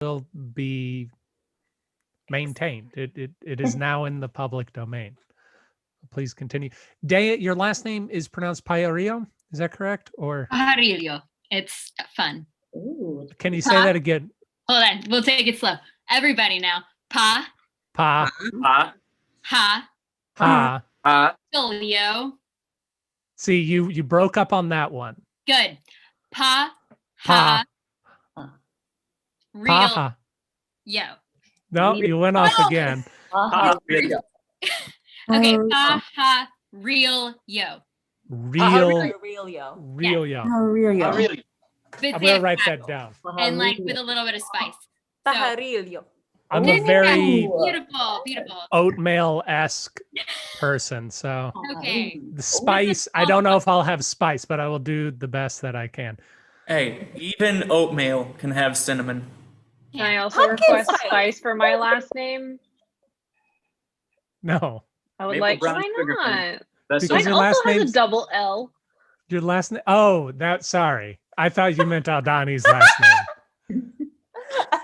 will be maintained. It is now in the public domain. Please continue. Deya, your last name is pronounced Pajarillo. Is that correct? Or Pajarillo. It's fun. Ooh. Can you say that again? Hold on. We'll take it slow. Everybody now. Pa. Ha. Castillo. See, you broke up on that one. Good. Pa. Real. Yo. No, you went off again. Okay. Real yo. Real yo. I'm gonna write that down. And like with a little bit of spice. Pajarillo. I'm a very beautiful oatmeal-esque person, so okay. the spice, I don't know if I'll have spice, but I will do the best that I can. Hey, even oatmeal can have cinnamon. Can I also request spice for my last name? No. I would like, why not? Because Mine your last also has name's a double L. Your last name? Oh, sorry. I thought you meant Aldani's last name.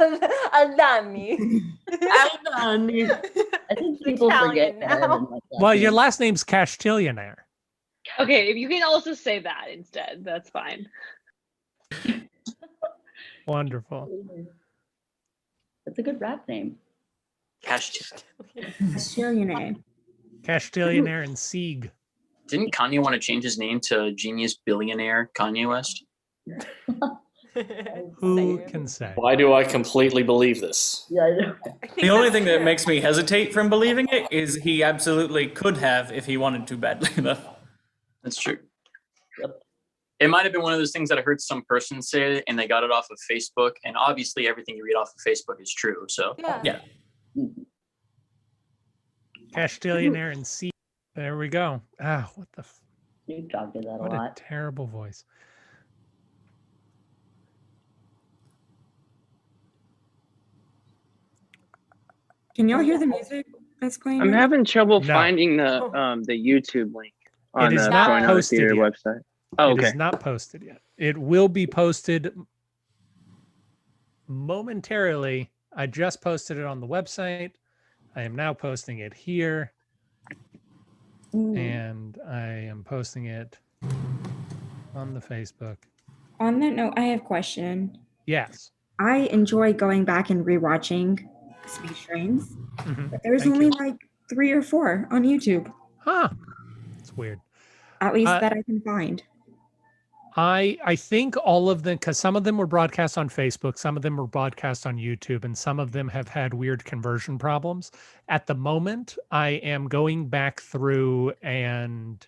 Aldani. I think people forget that. Well, your last name's Castillionaire. Okay, if you can also say that instead, that's fine. Wonderful. That's a good rap name. Castillionaire. Castillionaire and Sieg. Didn't Kanye want to change his name to Genius Billionaire Kanye West? Who can say? Why do I completely believe this? Yeah, I know. The only thing that makes me hesitate from believing it is he absolutely could have if he wanted to badly enough. That's true. It might have been one of those things that I heard some person say it and they got it off of Facebook. And obviously everything you read off of Facebook is true. So yeah. Castillionaire and Sieg. There we go. Ah, what the? Snoop Dogg did that What a a lot. terrible voice. Can y'all hear the music that's playing? I'm having trouble No. finding the YouTube link on It is the not Join Our posted Theater yet. website. Oh, It okay. is not posted yet. It will be posted momentarily. I just posted it on the website. I am now posting it here. And I am posting it on the Facebook. On that note, I have a question. Yes. I enjoy going back and rewatching Speed Trains, Mhm. but there's Thank only you. like 3 or 4 on YouTube. Huh. It's weird. At least that I can find. I think all of them, because some of them were broadcast on Facebook, some of them were broadcast on YouTube, and some of them have had weird conversion problems. At the moment, I am going back through and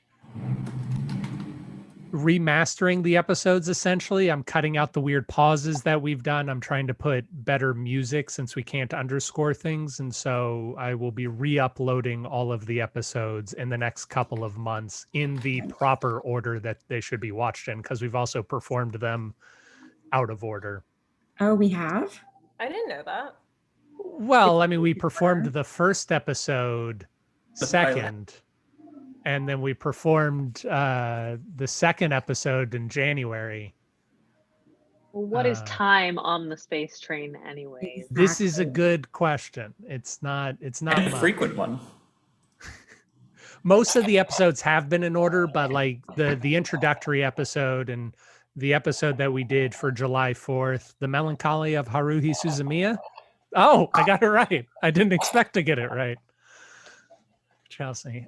remastering the episodes, essentially. I'm cutting out the weird pauses that we've done. I'm trying to put better music since we can't underscore things. And so I will be re-uploading all of the episodes in the next couple of months in the proper order that they should be watched in, because we've also performed them out of order. Oh, we have? I didn't know that. Well, I mean, we performed the first episode second, and then we performed the second episode in January. Well, what is time on the space train anyways? This is a good question. It's not A much. frequent one. Most of the episodes have been in order, but like the introductory episode and the episode that we did for July 4th, The Melancholy of Haruhi Suzumiya. Oh, I got it right. I didn't expect to get it right. Chelsea.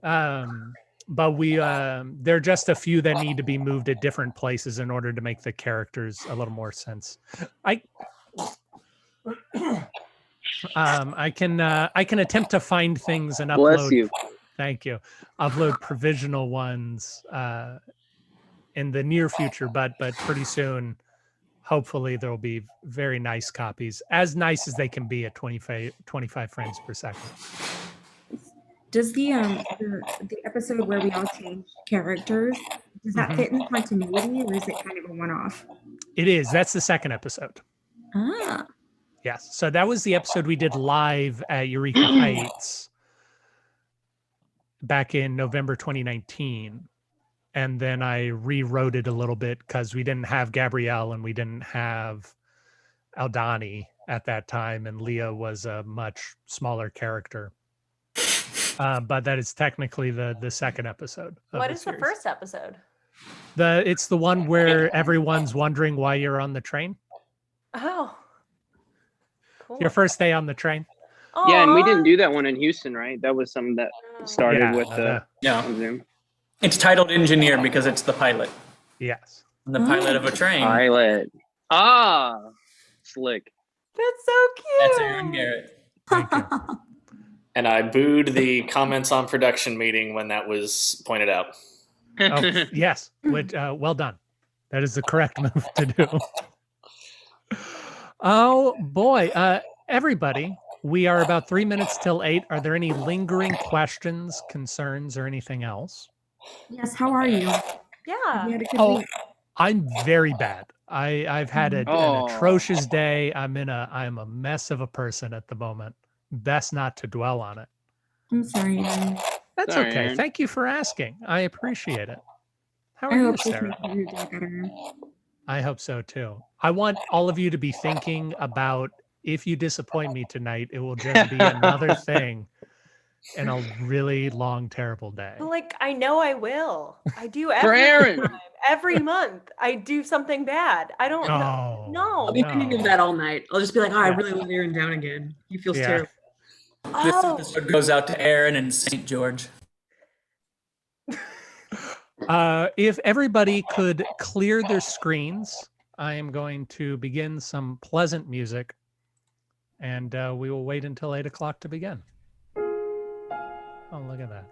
But we there are just a few that need to be moved at different places in order to make the characters a little more sense. I can attempt to find things and upload. Bless you. Thank you. Upload provisional ones in the near future, but pretty soon, hopefully there will be very nice copies, as nice as they can be at 25 frames per second. Does the episode where we all change characters, does that fit in the continuity, or is it kind of a one-off? It is. That's the second episode. Ah. Yes. So that was the episode we did live at Eureka Heights back in November 2019. And then I rewrote it a little bit because we didn't have Gabrielle and we didn't have Aldani. at that time, and Leah was a much smaller character. But that is technically the second episode. What is the first episode? It's the one where everyone's wondering why you're on the train. Oh, cool. Your first day on the train. Yeah, and we didn't do that one in Houston, right? That was something that started with the Zoom. It's titled Engineer because it's the pilot. Yes. The pilot of a train. Pilot. Ah, slick. That's so cute. That's Aaron Garrett. Thank you. And I booed the comments on production meeting when that was pointed out. Oh, yes. Well done. That is the correct move to do. Oh, boy. Everybody, we are about 3 minutes till 8. Are there any lingering questions, concerns, or anything else? Yes, how are you? Yeah. You had a good Oh, week? I'm very bad. I've had an atrocious day. I'm a mess of a person at the moment. Best not to dwell on it. I'm sorry, Aaron. That's Sorry, okay. Aaron. Thank you for asking. I appreciate it. How I are you, hope this Sarah? makes your day better. I hope so too. I want all of you to be thinking about, if you disappoint me tonight, it will just be another thing in a really long, terrible day. But like, I know I will. I do For Aaron. time. Every month. I do something bad. I don't know. No. I'll be thinking of that all night. I'll just be like, oh, I really let Aaron down again. He feels terrible. This episode goes out to Aaron and St. George. If everybody could clear their screens, I am going to begin some pleasant music, and we will wait until 8 o'clock to begin. Oh, look at that.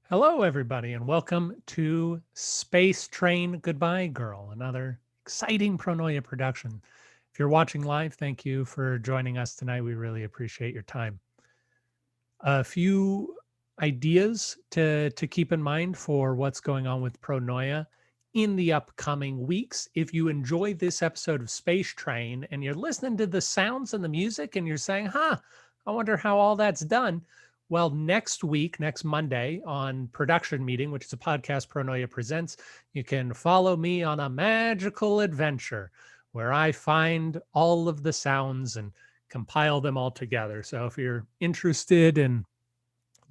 Hello, everybody, and welcome to Space Train Goodbye Girl, another exciting Pronoia production If you're watching live, thank you for joining us tonight. We really appreciate your time. A few ideas to keep in mind for what's going on with Pronoia in the upcoming weeks. If you enjoy this episode of Space Train and you're listening to the sounds and the music and you're saying, I wonder how all that's done. Well, next week, next Monday on Production Meeting, which is a podcast Pronoia presents, you can follow me on a magical adventure where I find all of the sounds and compile them all together. So if you're interested in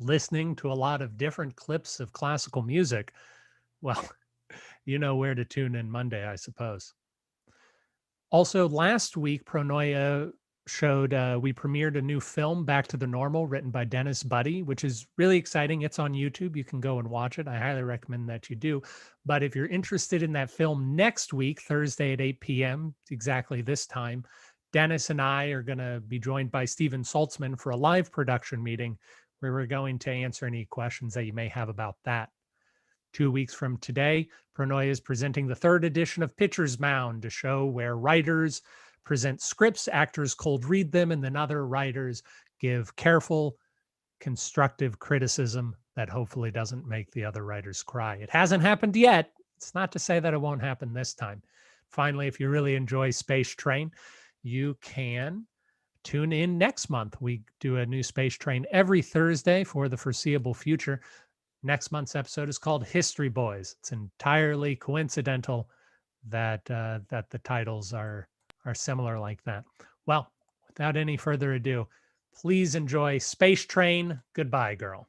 listening to a lot of different clips of classical music, well, you know where to tune in Monday, I suppose. Also, last week, Pronoia showed, we premiered a new film, Back to the Normal, written by Dennis Buddy, which is really exciting. It's on YouTube. You can go and watch it. I highly recommend that you do. But if you're interested in that film, next week, Thursday at 8 p.m., exactly this time, Dennis and I are going to be joined by Steven Saltsman for a live production meeting where we're going to answer any questions that you may have about that. 2 weeks from today, Pronoia is presenting the 3rd edition of Pitcher's Mound, a show where writers present scripts, actors cold read them, and then other writers give careful, constructive criticism that hopefully doesn't make the other writers cry. It hasn't happened yet. It's not to say that it won't happen this time. Finally, if you really enjoy Space Train, you can tune in next month. We do a new Space Train every Thursday for the foreseeable future. Next month's episode is called History Boys. It's entirely coincidental that that the titles are similar like that. Well, without any further ado, please enjoy Space Train. Goodbye, girl.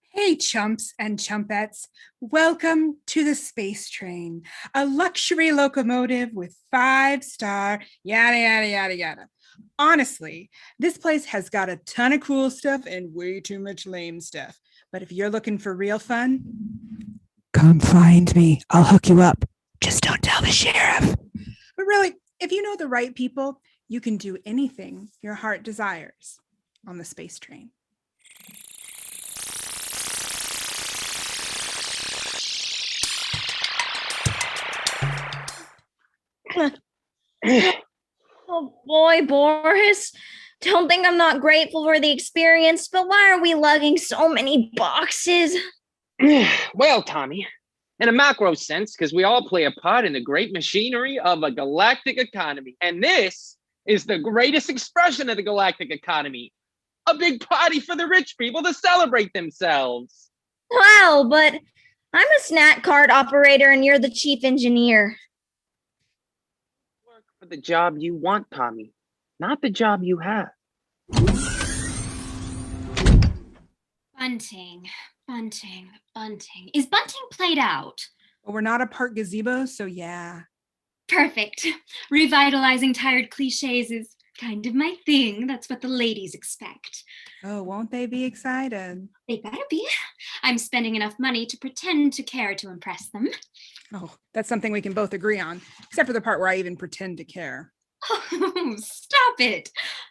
Hey, chumps and chumpettes. Welcome to the Space Train, a luxury locomotive with 5-star yada, yada, yada, yada. Honestly, this place has got a ton of cool stuff and way too much lame stuff. But if you're looking for real fun, come find me. I'll hook you up. Just don't tell the sheriff. But really, if you know the right people, you can do anything your heart desires on the Space Train. Oh boy, Boris. Don't think I'm not grateful for the experience, but why are we lugging so many boxes? Well, Tommy, in a macro sense, because we all play a part in the great machinery of a galactic economy. And this is the greatest expression of the galactic economy. A big party for the rich people to celebrate themselves. Wow, but I'm a snack cart operator and you're the chief engineer. Work for the job you want, Tommy, not the job you have. Bunting, bunting, bunting. Is bunting played out? Well, we're not a park gazebo, so yeah. Perfect. Revitalizing tired cliches is kind of my thing. That's what the ladies expect. Oh, won't they be excited? They better be. I'm spending enough money to pretend to care to impress them. Oh, that's something we can both agree on, except for the part where I even pretend to care. Oh, stop it.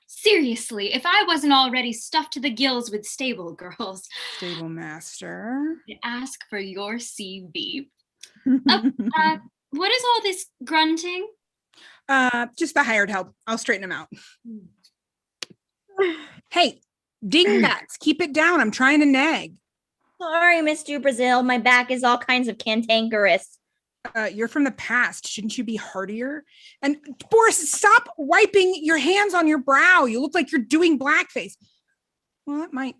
Seriously, if I wasn't already stuffed to the gills with stable girls. Stable master. I'd ask for your CV. What is all this grunting? Just the hired help. I'll straighten them out. Hey, dingbats, keep it down. I'm trying to nag. Sorry, Miss DuBrasil. My back is all kinds of cantankerous. You're from the past. Shouldn't you be hardier? And Boris, stop wiping your hands on your brow. You look like you're doing blackface. Well, that might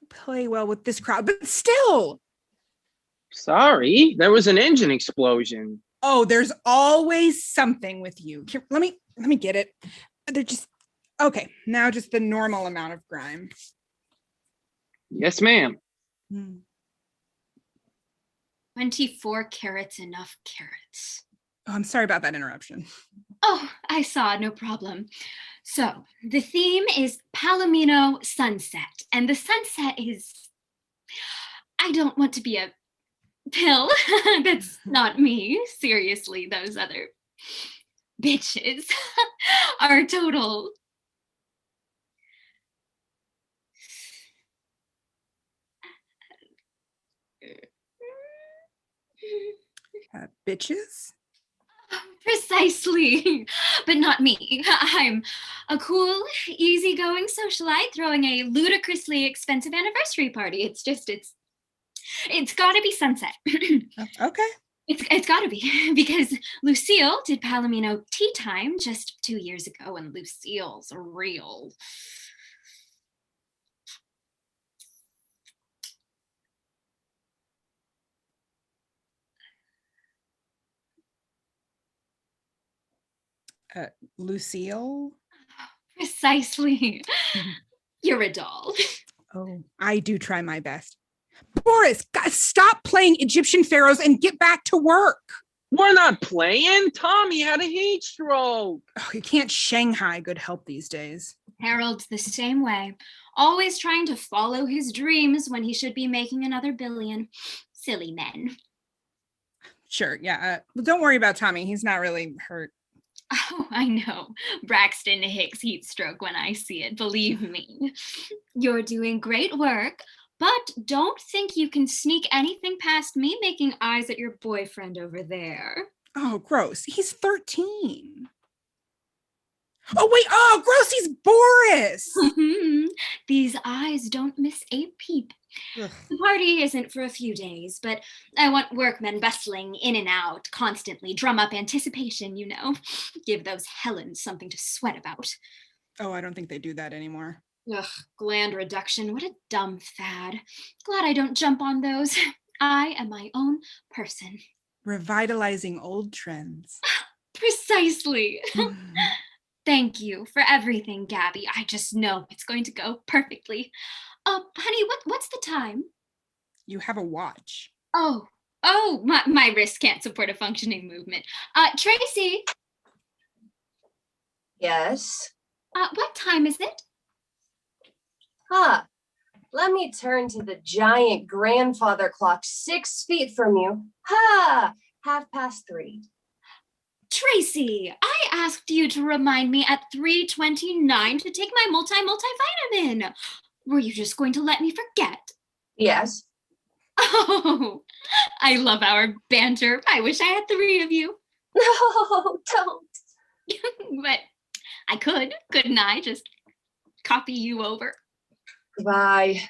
play well with this crowd, but still. Sorry, there was an engine explosion. Oh, there's always something with you. Here, let me get it. They're just okay. Now just the normal amount of grime. Yes, ma'am. 24 carats, enough carrots. Oh, I'm sorry about that interruption. Oh, I saw, no problem. So the theme is Palomino sunset, and the sunset is, I don't want to be a pill. That's not me. Seriously, those other bitches are total. Bitches? Precisely, but not me. I'm a cool, easygoing socialite throwing a ludicrously expensive anniversary party. It's got to be sunset. Okay. It's got to be because Lucille did Palomino tea time just 2 years ago, and Lucille's real. Lucille? Precisely. You're a doll. Oh, I do try my best. Boris, stop playing Egyptian pharaohs and get back to work. We're not playing. Tommy had a heat stroke. Oh, you can't Shanghai good help these days. Harold's the same way, always trying to follow his dreams when he should be making another billion. Silly men. Sure, yeah. Don't worry about Tommy. He's not really hurt. Oh, I know. Braxton Hicks heat stroke when I see it, believe me. You're doing great work, but don't think you can sneak anything past me making eyes at your boyfriend over there. Oh, gross. He's 13. Oh, wait. Oh, gross. He's Boris. These eyes don't miss a peep. Ugh. The party isn't for a few days, but I want workmen bustling in and out constantly, drum up anticipation, you know. Give those Helens something to sweat about. Oh, I don't think they do that anymore. Ugh, gland reduction, what a dumb fad. Glad I don't jump on those. I am my own person. Revitalizing old trends. Precisely. Thank you for everything, Gabby. I just know it's going to go perfectly. Honey, what's the time? You have a watch. Oh, my wrist can't support a functioning movement. Tracey. Yes? What time is it? Let me turn to the giant grandfather clock 6 feet from you. 3:30. Tracey, I asked you to remind me at 3:29 to take my multivitamin. Were you just going to let me forget? Yes. Oh, I love our banter. I wish I had 3 of you. No, don't. But I couldn't I? Just copy you over. Bye.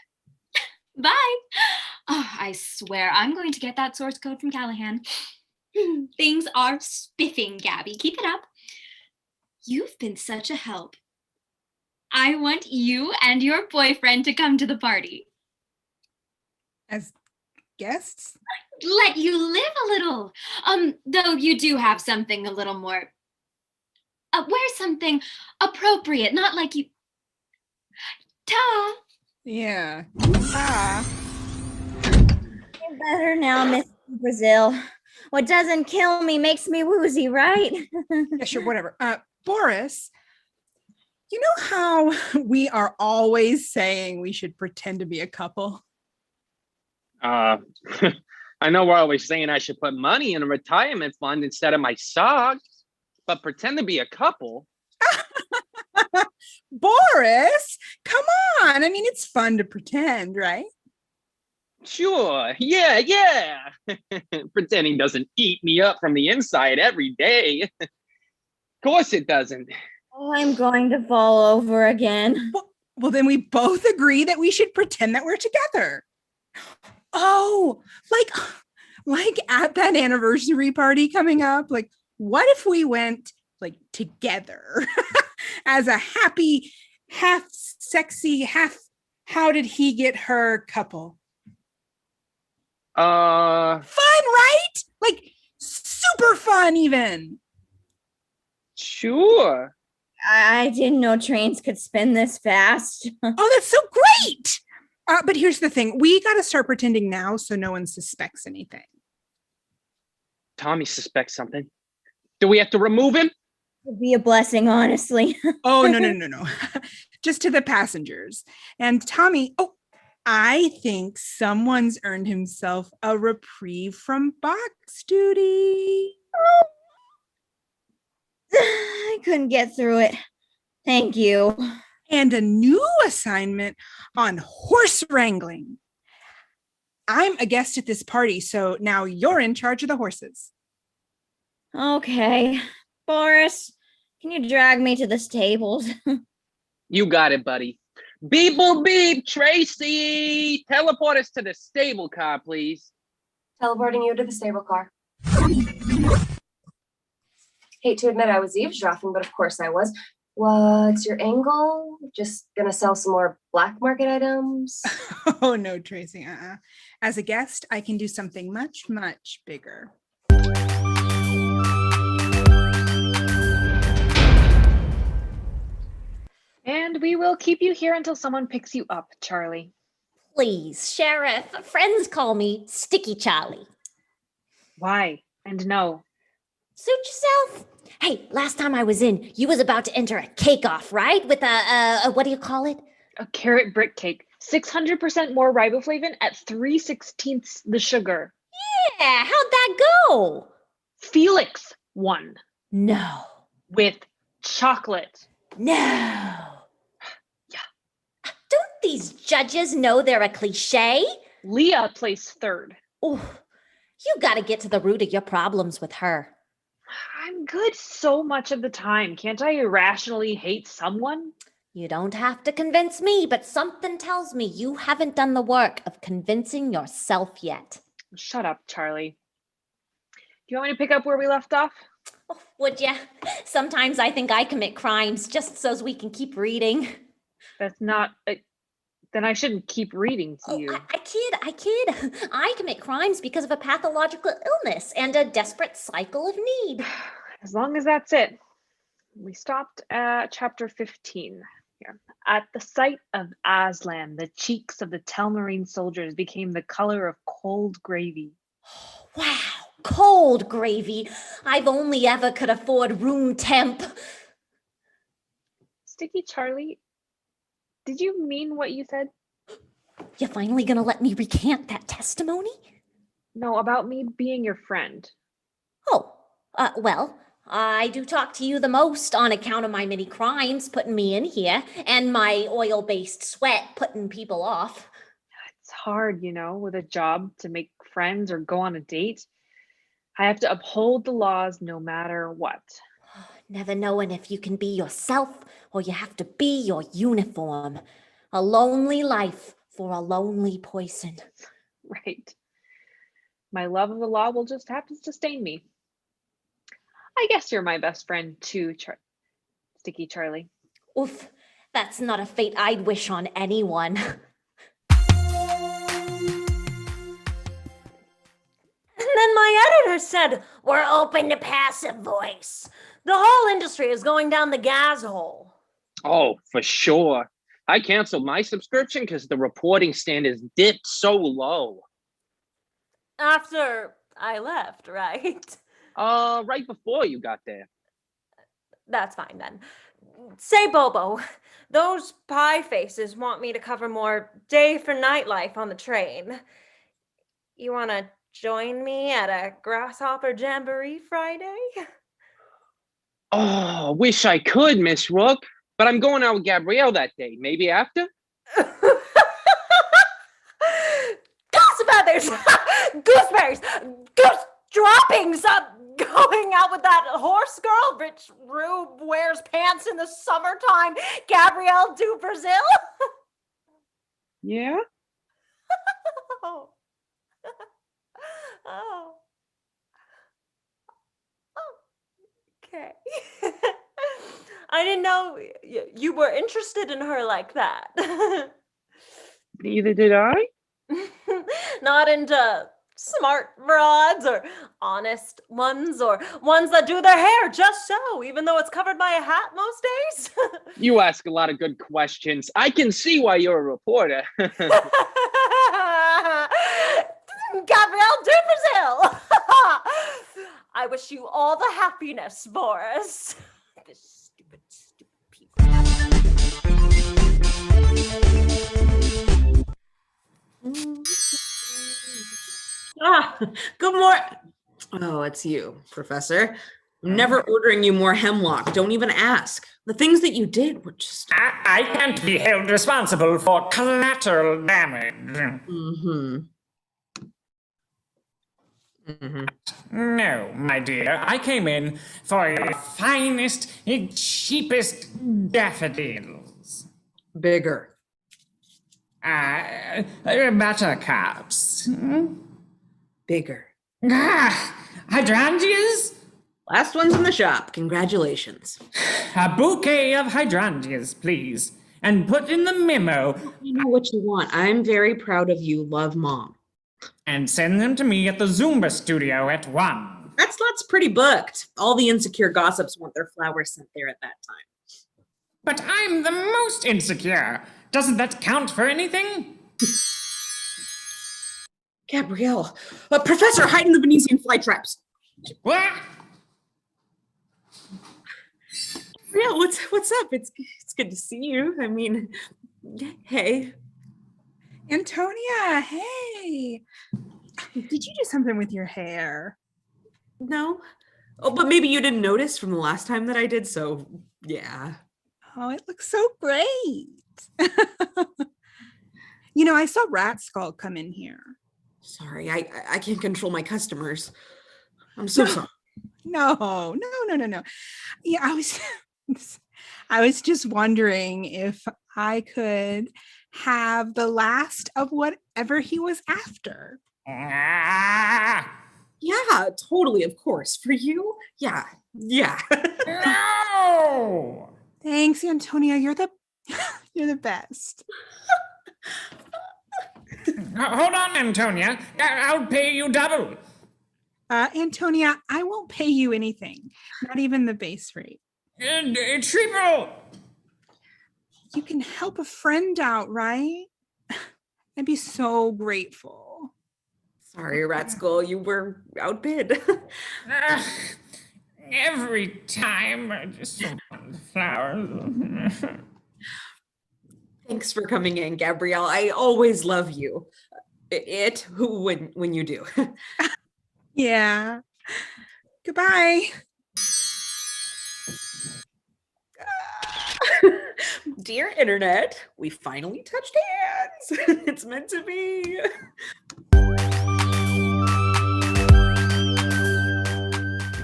Bye. Oh, I swear I'm going to get that source code from Callahan. Things are spiffing, Gabby. Keep it up. You've been such a help. I want you and your boyfriend to come to the party. As guests? Let you live a little. Though you do have something a little more. Wear something appropriate, not like you. Ta. Yeah. You're better now, Miss Brazil. What doesn't kill me makes me woozy, right? Yeah, sure, whatever. Boris, you know how we are always saying we should pretend to be a couple? I know we're always saying I should put money in a retirement fund instead of my socks, but pretend to be a couple? Boris, come on. I mean, it's fun to pretend, right? Sure. Yeah. Pretending doesn't eat me up from the inside every day. Of course it doesn't. Oh, I'm going to fall over again. Well, then we both agree that we should pretend that we're together. Oh, like at that anniversary party coming up, like what if we went like together as a happy, half sexy, half how did he get her couple? Fun, right? Like super fun even. Sure. I didn't know trains could spin this fast. Oh, that's so great. But here's the thing. We got to start pretending now so no one suspects anything. Tommy suspects something. Do we have to remove him? It'd be a blessing, honestly. Oh, no. Just to the passengers. And Tommy, I think someone's earned himself a reprieve from box duty. I couldn't get through it. Thank you. And a new assignment on horse wrangling. I'm a guest at this party, so now you're in charge of the horses. Okay. Boris, can you drag me to the stables? You got it, buddy. Beep boop beep, Tracey! Teleport us to the stable car, please. Teleporting you to the stable car. Hate to admit I was eavesdropping, but of course I was. What's your angle? Just gonna sell some more black market items? Oh no, Tracey. As a guest, I can do something much, much bigger. And we will keep you here until someone picks you up, Charley. Please, Sheriff. Friends call me Sticky Charley. Why? And no. Suit yourself. Hey, last time I was in, you was about to enter a cake-off, right? With a what do you call it? A carrot brick cake. 600% more riboflavin at 3/16 the sugar. Yeah, how'd that go? Felix won. No. With chocolate. No. Yeah. Don't these judges know they're a cliche? Leah placed third. Oh, you gotta get to the root of your problems with her. I'm good so much of the time. Can't I irrationally hate someone? You don't have to convince me, but something tells me you haven't done the work of convincing yourself yet. Shut up, Charley. Do you want me to pick up where we left off? Oh, would ya? Sometimes I think I commit crimes just so we can keep reading. That's not... then I shouldn't keep reading to you. I kid. I commit crimes because of a pathological illness and a desperate cycle of need. As long as that's it. We stopped at chapter 15. Here. At the sight of Aslan, the cheeks of the Telmarine soldiers became the color of cold gravy. Wow, cold gravy. I've only ever could afford room temp. Sticky Charley, did you mean what you said? You finally gonna let me recant that testimony? No, about me being your friend. Oh, well, I do talk to you the most on account of my many crimes putting me in here and my oil-based sweat putting people off. It's hard, with a job to make friends or go on a date. I have to uphold the laws no matter what. Never knowing if you can be yourself or you have to be your uniform. A lonely life for a lonely poison. Right. My love of the law will just have to sustain me. I guess you're my best friend too, Sticky Charley. Oof, that's not a fate I'd wish on anyone. And then my editor said, we're open to passive voice. The whole industry is going down the gas hole. Oh, for sure. I canceled my subscription because the reporting standards dipped so low. After I left, right? Right before you got there. That's fine then. Say, Bobo, those pie faces want me to cover more day for nightlife on the train. You want to join me at a grasshopper jamboree Friday? Oh, wish I could, Miss Rook. But I'm going out with Gabrielle that day. Maybe after? Goose feathers! Gooseberries! Goose droppings! Going out with that horse girl? Rich Rube wears pants in the summertime. Gabrielle DuBrasil? Yeah? Oh. Oh. Okay. I didn't know you were interested in her like that. Neither did I. Not into smart broads or honest ones or ones that do their hair just so, even though it's covered by a hat most days. You ask a lot of good questions. I can see why you're a reporter. Gabrielle DuBrasil. I wish you all the happiness, Boris. This stupid people. Good morning. Oh, it's you, Professor. I'm never ordering you more hemlock. Don't even ask. The things that you did were just... I can't be held responsible for collateral damage. Mm-hmm. No, my dear, I came in for your finest and cheapest daffodils. Bigger. Buttercups. Bigger. Hydrangeas? Last one's in the shop. Congratulations. A bouquet of hydrangeas, please. And put in the memo. You know what you want. I'm very proud of you. Love, Mom. And send them to me at the Zumba studio at 1. That's pretty booked. All the insecure gossips want their flowers sent there at that time. But I'm the most insecure. Doesn't that count for anything? Gabrielle, Professor, hide in the Venetian fly traps. What? Gabrielle, what's up? It's good to see you. I mean, hey. Antonia, hey. Did you do something with your hair? No. Oh, but maybe you didn't notice from the last time that I did, so yeah. Oh, it looks so great. You know, I saw Ratskull come in here. Sorry, I can't control my customers. I'm so sorry. No. Yeah, I was just wondering if I could have the last of whatever he was after. Yeah, totally, of course. For you? Yeah. No! Thanks, Antonia. You're the best. Hold on, Antonia. I'll pay you double. Antonia, I won't pay you anything. Not even the base rate. Triple! You can help a friend out, right? I'd be so grateful. Sorry, Ratskull, you were outbid. Every time I just want the flowers. Thanks for coming in, Gabrielle. I always love you. When you do. Yeah. Goodbye. Dear internet, we finally touched hands. It's meant to be.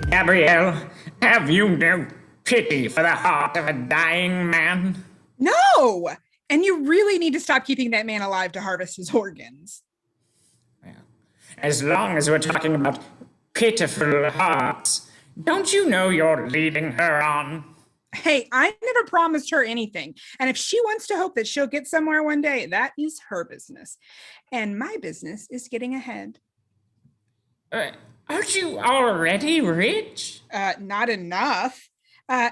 Gabrielle, have you no pity for the heart of a dying man? No! And you really need to stop keeping that man alive to harvest his organs. As long as we're talking about pitiful hearts, don't you know you're leading her on? Hey, I never promised her anything. And if she wants to hope that she'll get somewhere one day, that is her business. And my business is getting ahead. Aren't you already rich? Not enough.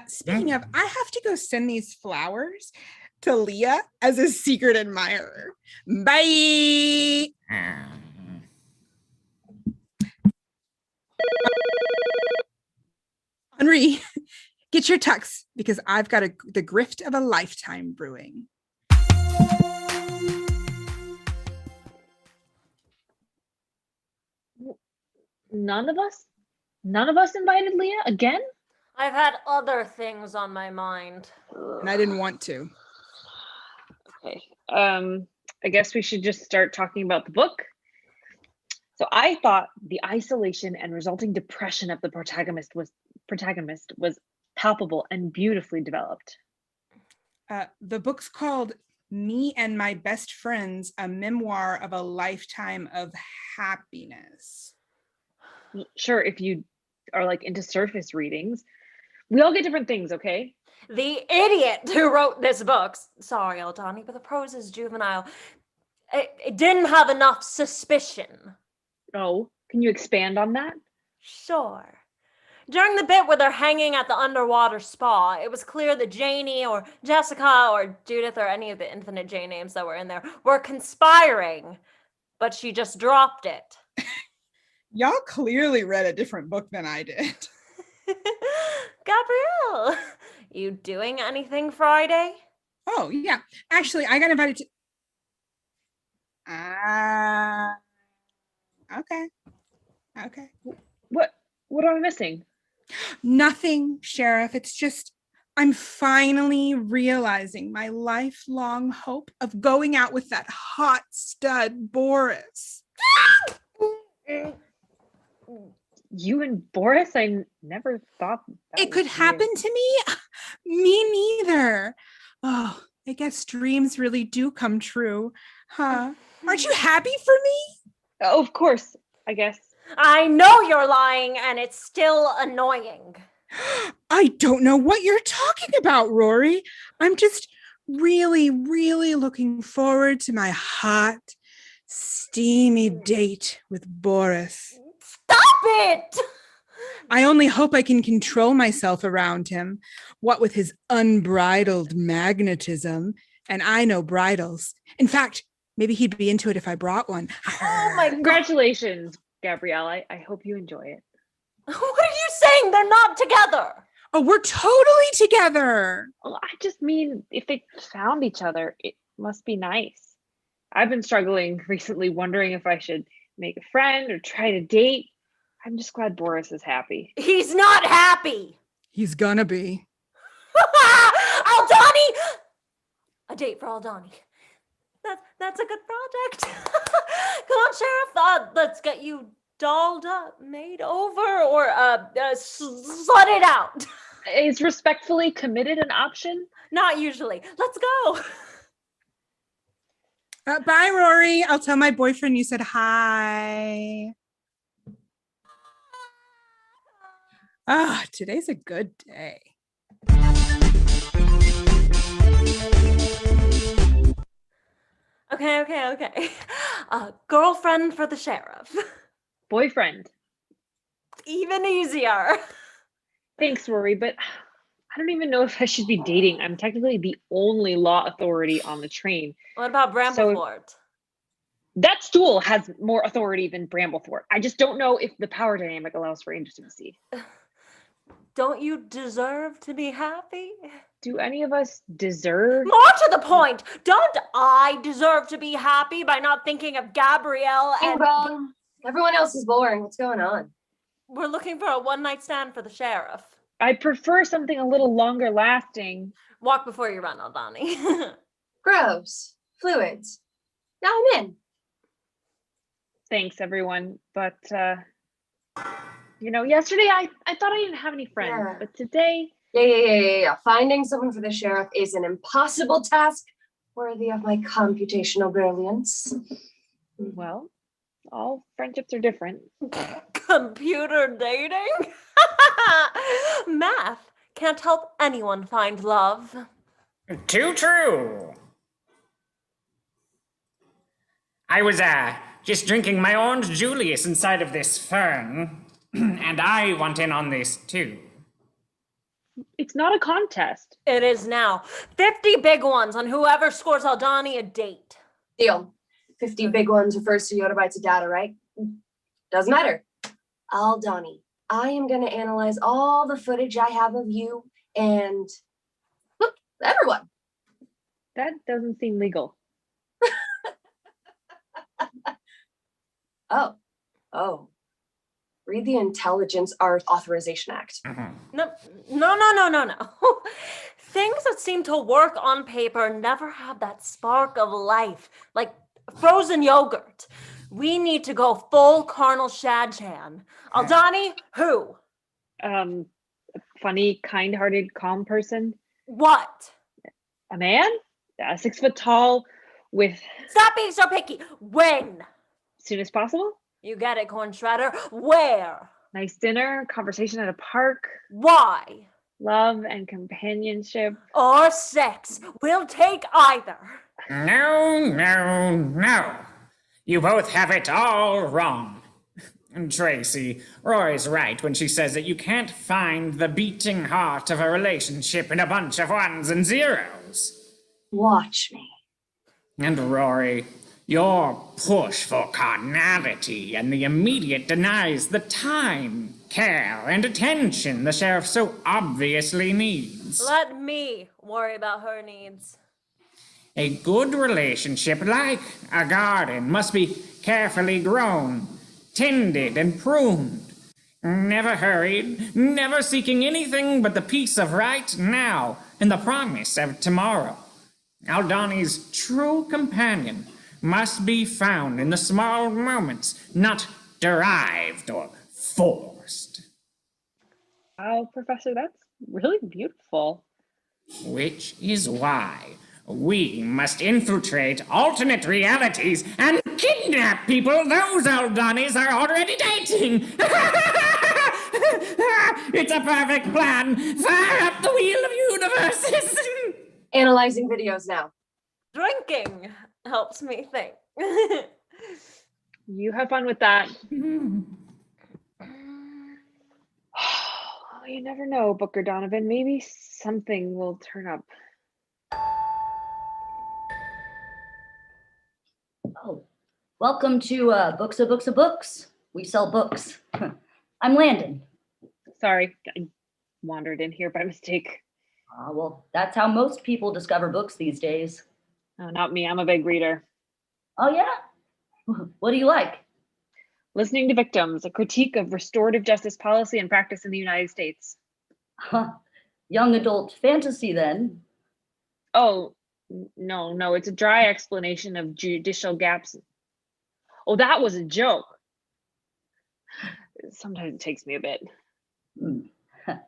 Speaking of, I have to go send these flowers to Leah as a secret admirer. Bye. Henri, get your tux because I've got the grift of a lifetime brewing. None of us invited Leah again? I've had other things on my mind. And I didn't want to. Okay. I guess we should just start talking about the book. So I thought the isolation and resulting depression of the protagonist was palpable and beautifully developed. The book's called Me and My Best Friends, a memoir of a lifetime of happiness. Sure, if you are like into surface readings. We all get different things, okay? The idiot who wrote this book, sorry, Aldani, but the prose is juvenile. It didn't have enough suspicion. Oh, can you expand on that? Sure. During the bit where they're hanging at the underwater spa, it was clear that Janie or Jessica or Judith or any of the infinite J names that were in there were conspiring, but she just dropped it. Y'all clearly read a different book than I did. Gabrielle, you doing anything Friday? Oh, yeah. Actually, I got invited to... Okay. What am I missing? Nothing, Sheriff. It's just I'm finally realizing my lifelong hope of going out with that hot stud, Boris. You and Boris? I never thought that It could was happen you. to me? Me neither. Oh, I guess dreams really do come true. Huh? Aren't you happy for me? Oh, of course, I guess. I know you're lying, and it's still annoying. I don't know what you're talking about, Rory. I'm just really, really looking forward to my hot, steamy date with Boris. Stop it! I only hope I can control myself around him, what with his unbridled magnetism. And I know bridles. In fact, maybe he'd be into it if I brought one. Oh my God. Congratulations, Gabrielle. I hope you enjoy it. What are you saying? They're not together. Oh, we're totally together. Well, I just mean if they found each other, it must be nice. I've been struggling recently, wondering if I should make a friend or try to date. I'm just glad Boris is happy. He's not happy. He's gonna be. Aldani! A date for Aldani. That's a good project. Come on, Sheriff. Let's get you dolled up, made over, or slut it out. Is respectfully committed an option? Not usually. Let's go. Bye, Rory. I'll tell my boyfriend you said hi. Today's a good day. Okay. Girlfriend for the sheriff. Boyfriend. Even easier. Thanks, Rory, but I don't even know if I should be dating. I'm technically the only law authority on the train. What about Bramblethorpe? That stool has more authority than Bramblethorpe. I just don't know if the power dynamic allows for intimacy. Don't you deserve to be happy? Do any of us deserve? More to the point, don't I deserve to be happy by not thinking of Gabrielle and... Wrong. Everyone else is boring. What's going on? We're looking for a one-night stand for the sheriff. I prefer something a little longer lasting. Walk before you run, Aldani. Gross. Fluids. Now I'm in. Thanks, everyone. But, yesterday I thought I didn't have any friends, Yeah. but today... Yeah. Finding someone for the sheriff is an impossible task worthy of my computational brilliance. Well, all friendships are different. Computer dating? Math can't help anyone find love. Too true. I was just drinking my orange Julius inside of this fern, and I want in on this too. It's not a contest. It is now. 50 big ones on whoever scores Aldani a date. Deal. 50 big ones refers to yottabytes of data, right? Doesn't matter. Aldani, I am going to analyze all the footage I have of you and look, everyone. That doesn't seem legal. Oh. Read the Intelligence Art Authorization Act. No. Things that seem to work on paper never have that spark of life, like frozen yogurt. We need to go full Colonel Shadchan. Aldani, who? A funny, kind-hearted, calm person. What? A man? 6 foot tall with... Stop being so picky. When? As soon as possible. You get it, Corn Shredder. Where? Nice dinner, conversation at a park. Why? Love and companionship. Or sex. We'll take either. No. You both have it all wrong. Tracey, Rory's right when she says that you can't find the beating heart of a relationship in a bunch of ones and zeros. Watch me. And Rory, your push for carnality and the immediate denies the time, care, and attention the sheriff so obviously needs. Let me worry about her needs. A good relationship, like a garden, must be carefully grown, tended, and pruned. Never hurried, never seeking anything but the peace of right now and the promise of tomorrow. Aldani's true companion must be found in the small moments, not derived or forced. Wow, Professor, that's really beautiful. Which is why we must infiltrate alternate realities and kidnap people those Aldanis are already dating. It's a perfect plan. Fire up the wheel of universes. Analyzing videos now. Drinking helps me think. You have fun with that. Oh, you never know, Booker Donovan. Maybe something will turn up. Oh, welcome to Books of Books of Books. We sell books. I'm Landon. Sorry, I wandered in here by mistake. Well, that's how most people discover books these days. Oh, not me. I'm a big reader. Oh, yeah? What do you like? Listening to Victims, a critique of restorative justice policy and practice in the United States. Huh. Young adult fantasy, then. Oh, no, it's a dry explanation of judicial gaps. Oh, that was a joke. Sometimes it takes me a bit.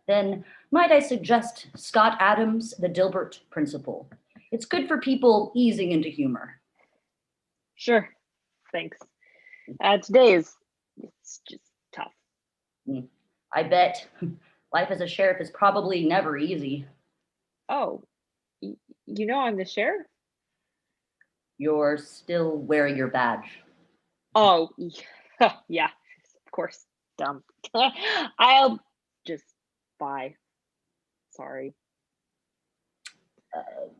Then might I suggest Scott Adams' The Dilbert Principle? It's good for people easing into humor. Sure, thanks. Today's, it's just tough. I bet. Life as a sheriff is probably never easy. Oh, you know I'm the sheriff? You're still wearing your badge. Oh, yeah, of course. Dumb. I'll just bye. Sorry.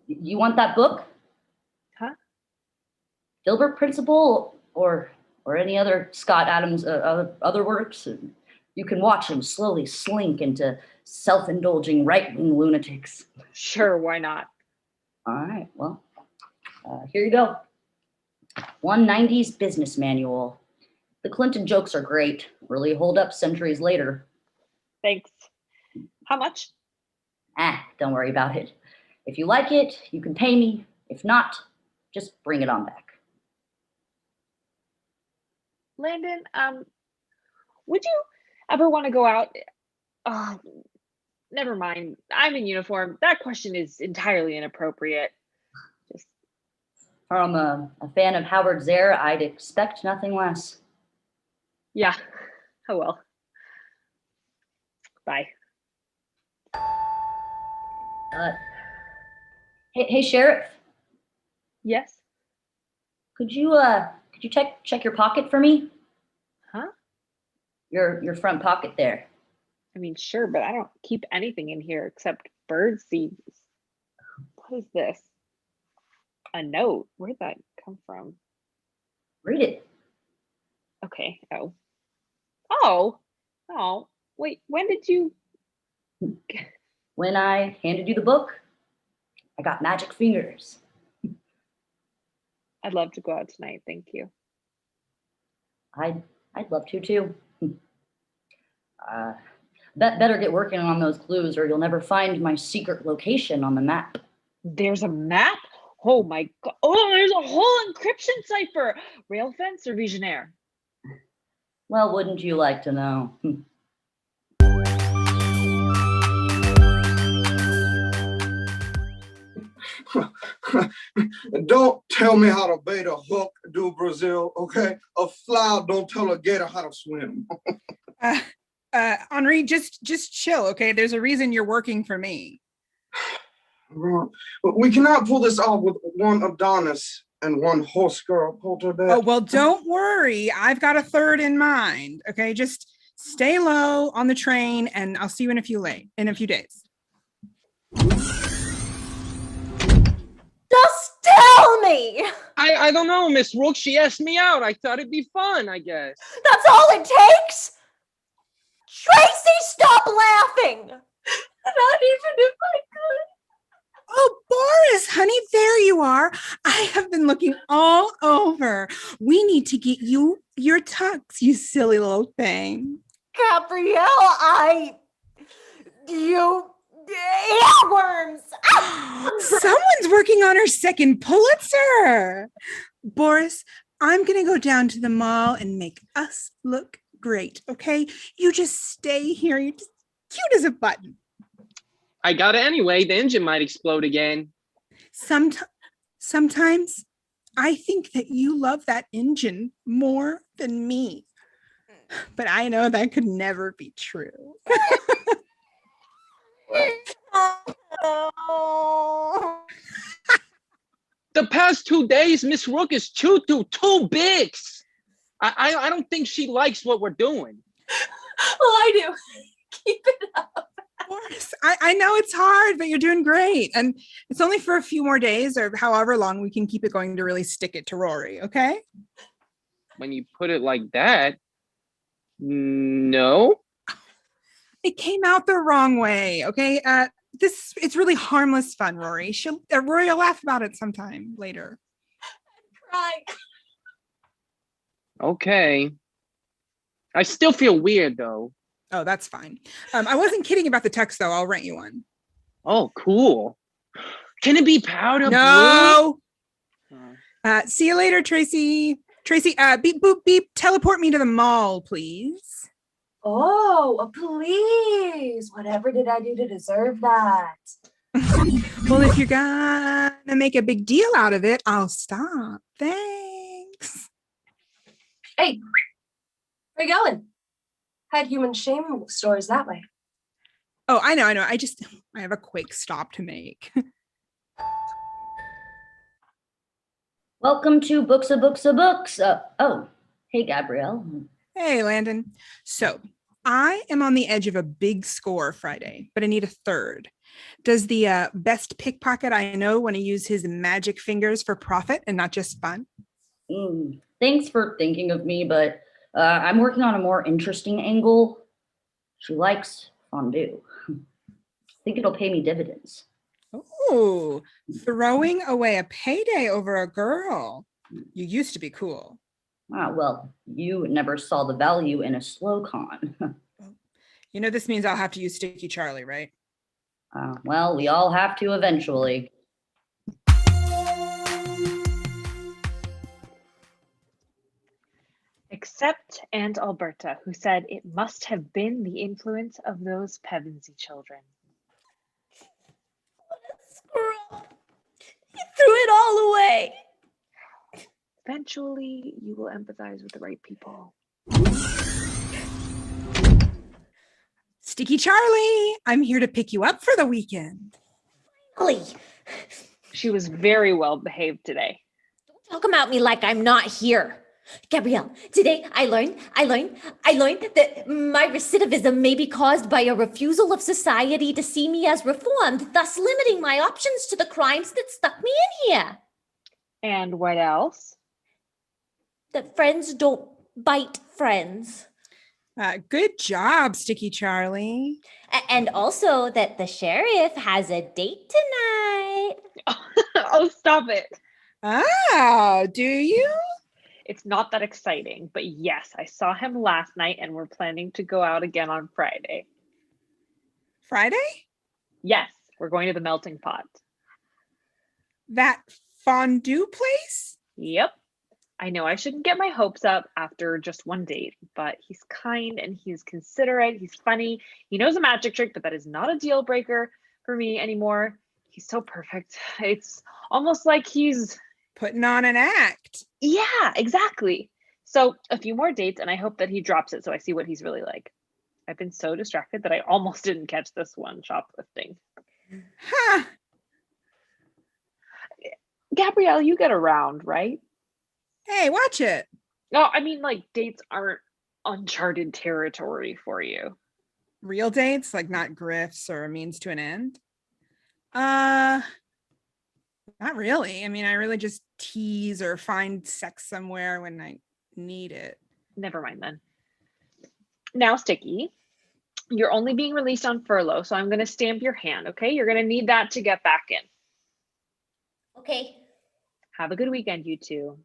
You want that book? Huh? Dilbert Principle or any other Scott Adams other works? You can watch him slowly slink into self-indulging right-wing lunatics. Sure, why not? All right, well, here you go. 190s business manual. The Clinton jokes are great, really hold up centuries later. Thanks. How much? Don't worry about it. If you like it, you can pay me. If not, just bring it on back. Landon, would you ever want to go out? Never mind. I'm in uniform. That question is entirely inappropriate. Just From a fan of Howard Zare, I'd expect nothing less. Yeah. Oh well. Bye. Hey, Sheriff. Yes. Could you check your pocket for me? Huh? Your front pocket there. I mean, sure, but I don't keep anything in here except bird seeds. What is this? A note? Where'd that come from? Read it. Okay. Oh. Wait, when did you? When I handed you the book, I got magic fingers. I'd love to go out tonight. Thank you. I'd love to too. Better get working on those clues or you'll never find my secret location on the map. There's a map? Oh my god. Oh, there's a whole encryption cipher. Rail fence or Visionaire? Well, wouldn't you like to know? Don't tell me how to bait a hook, DuBrasil, okay? A flower don't tell a gator how to swim. Henri, just chill, okay? There's a reason you're working for me. We cannot pull this off with one Adonis and one horse girl poltergeist. Oh, well, don't worry. I've got a third in mind, okay? Just stay low on the train and I'll see you in a few days. Just tell me! I don't know, Miss Rook. She asked me out. I thought it'd be fun, I guess. That's all it takes? Tracey, stop laughing! Not even if I could. Oh, Boris, honey, there you are. I have been looking all over. We need to get you your tux, you silly little thing. Gabrielle, you earworms! Someone's working on her second Pulitzer. Boris, I'm going to go down to the mall and make us look great, okay? You just stay here. You just cute as a button. I got it anyway. The engine might explode again. Sometimes I think that you love that engine more than me. But I know that could never be true. The past 2 days, Miss Rook is chewed through 2 bigs. I don't think she likes what we're doing. Well, I do. Keep it up. Boris, I know it's hard, but you're doing great. And it's only for a few more days or however long we can keep it going to really stick it to Rory, okay? When you put it like that, no. It came out the wrong way, okay? It's really harmless fun, Rory. Rory will laugh about it sometime later. Cry. Okay. I still feel weird though. Oh, that's fine. I wasn't kidding about the text though. I'll rent you one. Oh, cool. Can it be powder No. blue? See you later, Tracey. Tracey, beep, boop, beep. Teleport me to the mall, please. Oh, please. Whatever did I do to deserve that? Well, if you're gonna make a big deal out of it, I'll stop. Thanks. Hey, where you going? Had human shame stores that way. Oh, I know. I have a quick stop to make. Welcome to Books of Books of Books. Oh, hey, Gabrielle. Hey, Landon. So I am on the edge of a big score Friday, but I need a third. Does the best pickpocket I know want to use his magic fingers for profit and not just fun? Thanks for thinking of me, but I'm working on a more interesting angle. She likes fondue. I think it'll pay me dividends. Oh, throwing away a payday over a girl. You used to be cool. Well, you never saw the value in a slow con. You know, this means I'll have to use Sticky Charley, right? Well, we all have to eventually. Except Aunt Alberta, who said it must have been the influence of those Pevensey children. What a squirrel. He threw it all away. Eventually, you will empathize with the right people. Sticky Charley, I'm here to pick you up for the weekend. Finally. She was very well behaved today. Don't talk about me like I'm not here. Gabrielle, today I learned that my recidivism may be caused by a refusal of society to see me as reformed, thus limiting my options to the crimes that stuck me in here. And what else? That friends don't bite friends. Good job, Sticky Charley. And also that the sheriff has a date tonight. Oh, stop it. Oh, do you? It's not that exciting, but yes, I saw him last night and we're planning to go out again on Friday. Friday? Yes, we're going to the Melting Pot. That fondue place? Yep. I know I shouldn't get my hopes up after just one date, but he's kind and he's considerate. He's funny. He knows a magic trick, but that is not a deal breaker for me anymore. He's so perfect. It's almost like he's putting on an act. Yeah, exactly. So a few more dates and I hope that he drops it so I see what he's really like. I've been so distracted that I almost didn't catch this one shoplifting. Huh. Gabrielle, you get around, right? Hey, watch it. No, I mean, like, dates aren't uncharted territory for you. Real dates, like not grifts or a means to an end? Not really. I mean, I really just tease or find sex somewhere when I need it. Never mind then. Now, Sticky, you're only being released on furlough, so I'm going to stamp your hand, okay? You're going to need that to get back in. Okay. Have a good weekend, you two.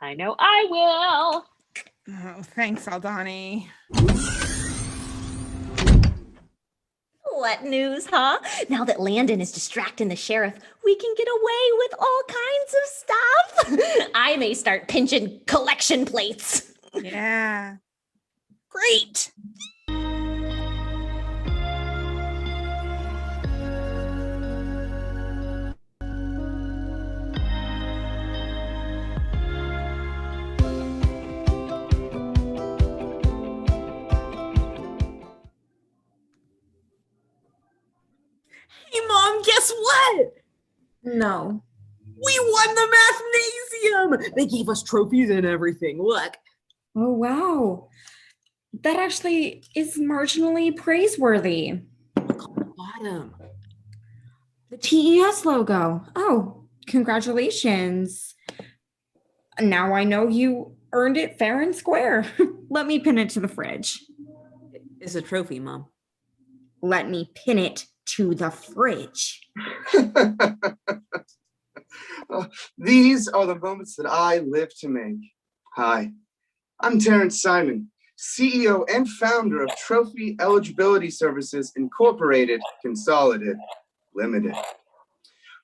I know I will. Oh, thanks, Aldani. What news, huh? Now that Landon is distracting the sheriff, we can get away with all kinds of stuff. I may start pinching collection plates. Yeah. Great. Hey, Mom, guess what? No. We won the mathnasium! They gave us trophies and everything. Look. Oh, wow. That actually is marginally praiseworthy. Bottom. The TES logo. Oh, congratulations. Now I know you earned it fair and square. Let me pin it to the fridge. It's a trophy, Mom. Let me pin it to the fridge. These are the moments that I live to make. Hi, I'm Terrence Simon, CEO and founder of Trophy Eligibility Services Incorporated, Consolidated, Limited.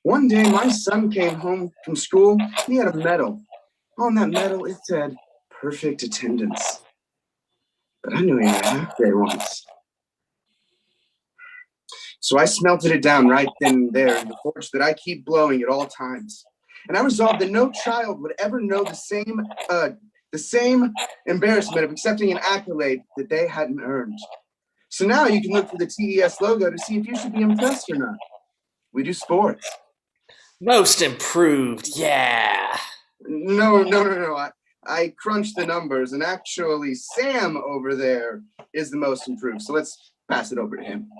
One day, my son came home from school. He had a medal. On that medal, it said, perfect attendance. But I knew he had a half day once. So I smelted it down right then and there in the torch that I keep blowing at all times. And I resolved that no child would ever know the same embarrassment of accepting an accolade that they hadn't earned. So now you can look for the TES logo to see if you should be impressed or not. We do sports. Most improved, yeah. No. I crunched the numbers, and actually Sam over there is the most improved. So let's pass it over to him.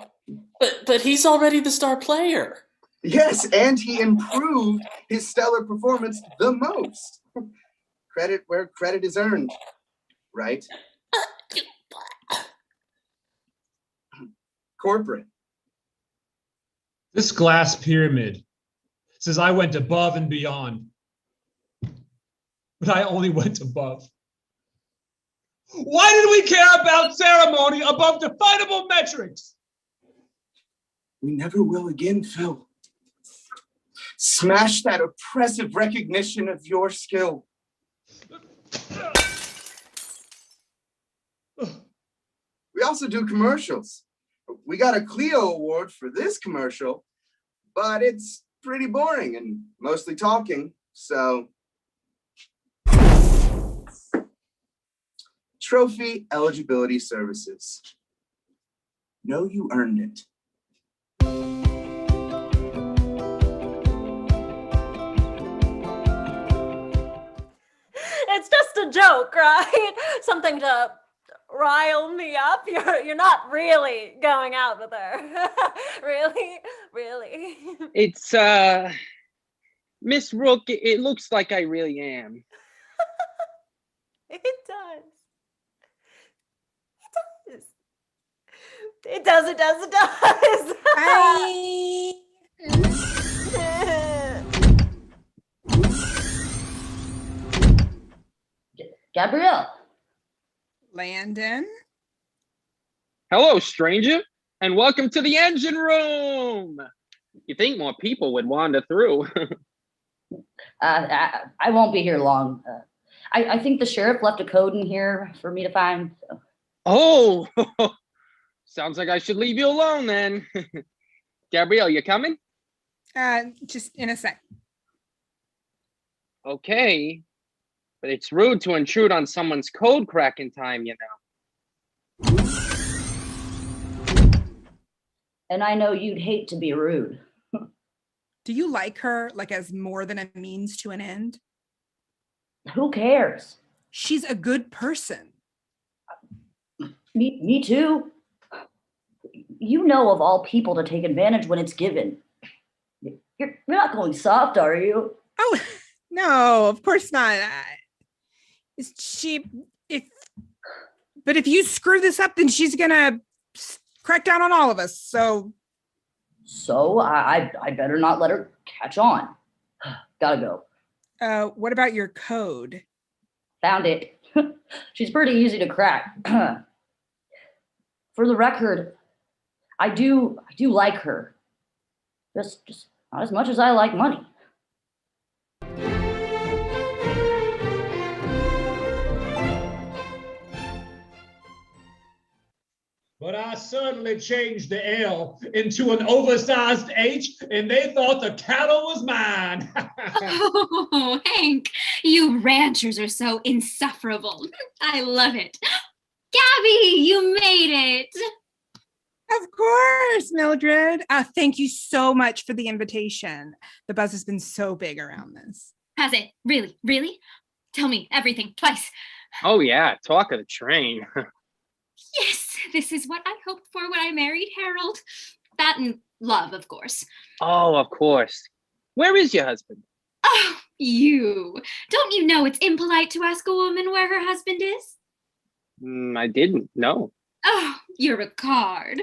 But he's already the star player. Yes, and he improved his stellar performance the most. Credit where credit is earned, right? Corporate. This glass pyramid says I went above and beyond, but I only went above. Why did we care about ceremony above definable metrics? We never will again, Phil. Smash that oppressive recognition of your skill. We also do commercials. We got a Clio award for this commercial, but it's pretty boring and mostly talking, so. Trophy Eligibility Services. Know you earned it. It's just a joke, right? Something to rile me up. You're not really going out with her. Really? It's Miss Rook, it looks like I really am. It does. It does. Bye. Gabrielle. Landon. Hello, stranger, and welcome to the engine room. You think more people would wander through? I won't be here long. I think the sheriff left a code in here for me to find. So. Oh, sounds like I should leave you alone then. Gabrielle, you coming? Just in a sec. Okay, but it's rude to intrude on someone's code cracking time, you know. And I know you'd hate to be rude. Do you like her, like as more than a means to an end? Who cares? She's a good person. Me too. You know of all people to take advantage when it's given. You're not going soft, are you? Oh, no, of course not. But if you screw this up, then she's gonna crack down on all of us. So I better not let her catch on. Gotta go. What about your code? Found it. She's pretty easy to crack. For the record, I do like her. Just not as much as I like money. But I certainly changed the L into an oversized H, and they thought the cattle was mine. Oh, Hank, you ranchers are so insufferable. I love it. Gabby, you made it. Of course. course, Mildred. Thank you so much for the invitation. The buzz has been so big around this. Has it? Really? Really? Tell me everything twice. Oh yeah, talk of the train. Yes, this is what I hoped for when I married Harold. That and love, of course. Oh, of course. Where is your husband? Oh, you. Don't you know it's impolite to ask a woman where her husband is? I didn't. No. Oh, you're a card.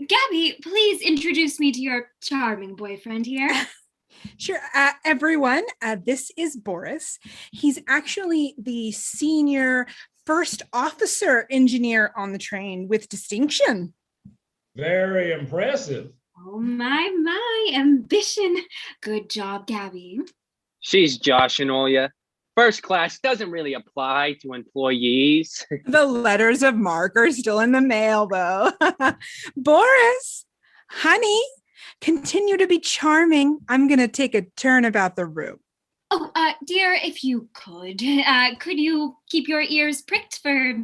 Gabby, please introduce me to your charming boyfriend here. Sure. Everyone, this is Boris. He's actually the senior first officer engineer on the train with distinction. Very impressive. Oh, my ambition. Good job, Gabby. She's joshing all ya. First class doesn't really apply to employees. The letters of marque are still in the mail, though. Boris, honey, continue to be charming. I'm going to take a turn about the room. Oh, dear, if you could you keep your ears pricked for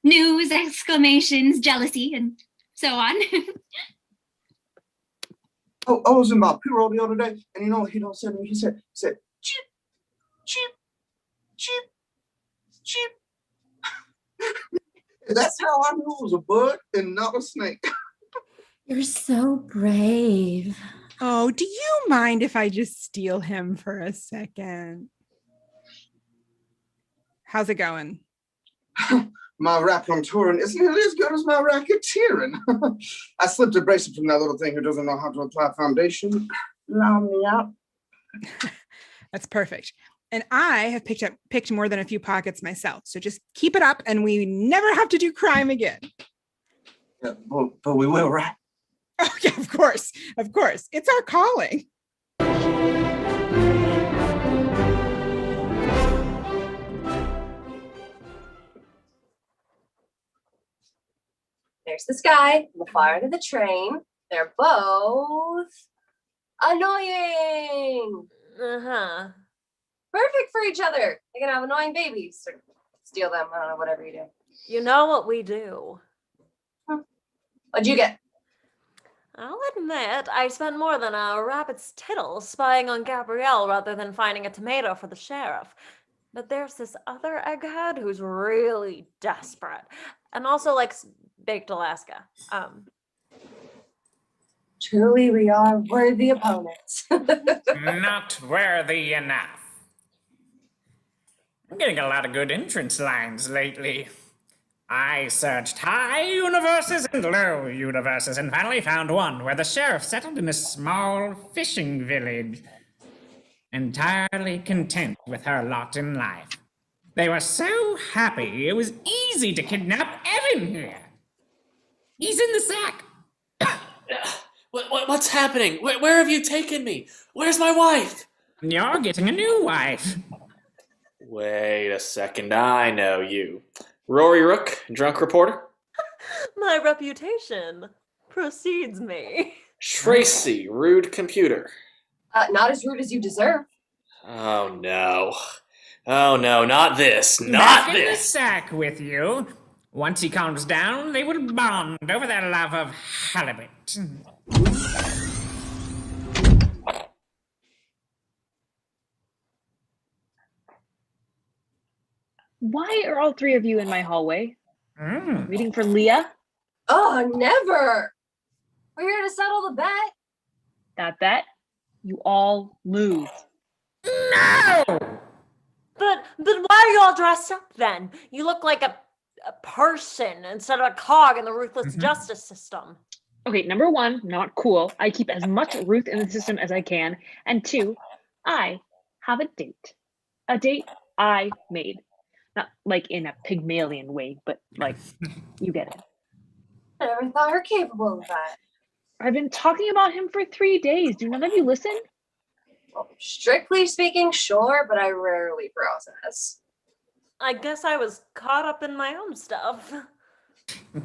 news, exclamations, jealousy, and so on? Oh, I was in my pre-roll the other day, and you know what he don't say to me? He said, cheep, cheep, cheep, cheep. That's how I knew it was a bug and not a snake. You're so brave. Oh, do you mind if I just steal him for a second? How's it going? My raconteuring isn't nearly as good as my racketeering. I slipped a bracelet from that little thing who doesn't know how to apply foundation. Allow me out. That's perfect. And I have picked more than a few pockets myself. So just keep it up and we never have to do crime again. Yeah, but we will, right? Oh, yeah, of course. Of course. It's our calling. There's this guy and the far end of the train. They're both annoying. Uh-huh. Perfect for each other. They can have annoying babies or steal them. I don't know, whatever you do. You know what we do. What'd you get? I'll admit, I spent more than a rabbit's tittle spying on Gabrielle rather than finding a tomato for the sheriff. But there's this other egghead who's really desperate and also likes baked Alaska. Truly, we are worthy opponents. Not worthy enough. I'm getting a lot of good entrance lines lately. I searched high universes and low universes and finally found one where the sheriff settled in a small fishing village, entirely content with her lot in life. They were so happy it was easy to kidnap Evan here. He's in the sack. What's happening? Where have you taken me? Where's my wife? You're getting a new wife. Wait a second, I know you. Rory Rook, drunk reporter? My reputation precedes me. Tracey, rude computer. Not as rude as you deserve. Oh no. Oh no, not this. Back Not in the this. sack with you. Once he calms down, they will bond over their love of halibut. Why are all three of you in my hallway? Waiting for Leah? Oh, never. We're here to settle the bet. That bet? You all lose. No! But why are you all dressed up then? You look like a person instead of a cog in the ruthless justice system. Okay, number one, not cool. I keep as much Ruth in the system as I can. And two, I have a date. A date I made. Not like in a Pygmalion way, but like, you get it. I never thought her capable of that. I've been talking about him for 3 days. Do none of you listen? Well, strictly speaking, sure, but I rarely process. I guess I was caught up in my own stuff.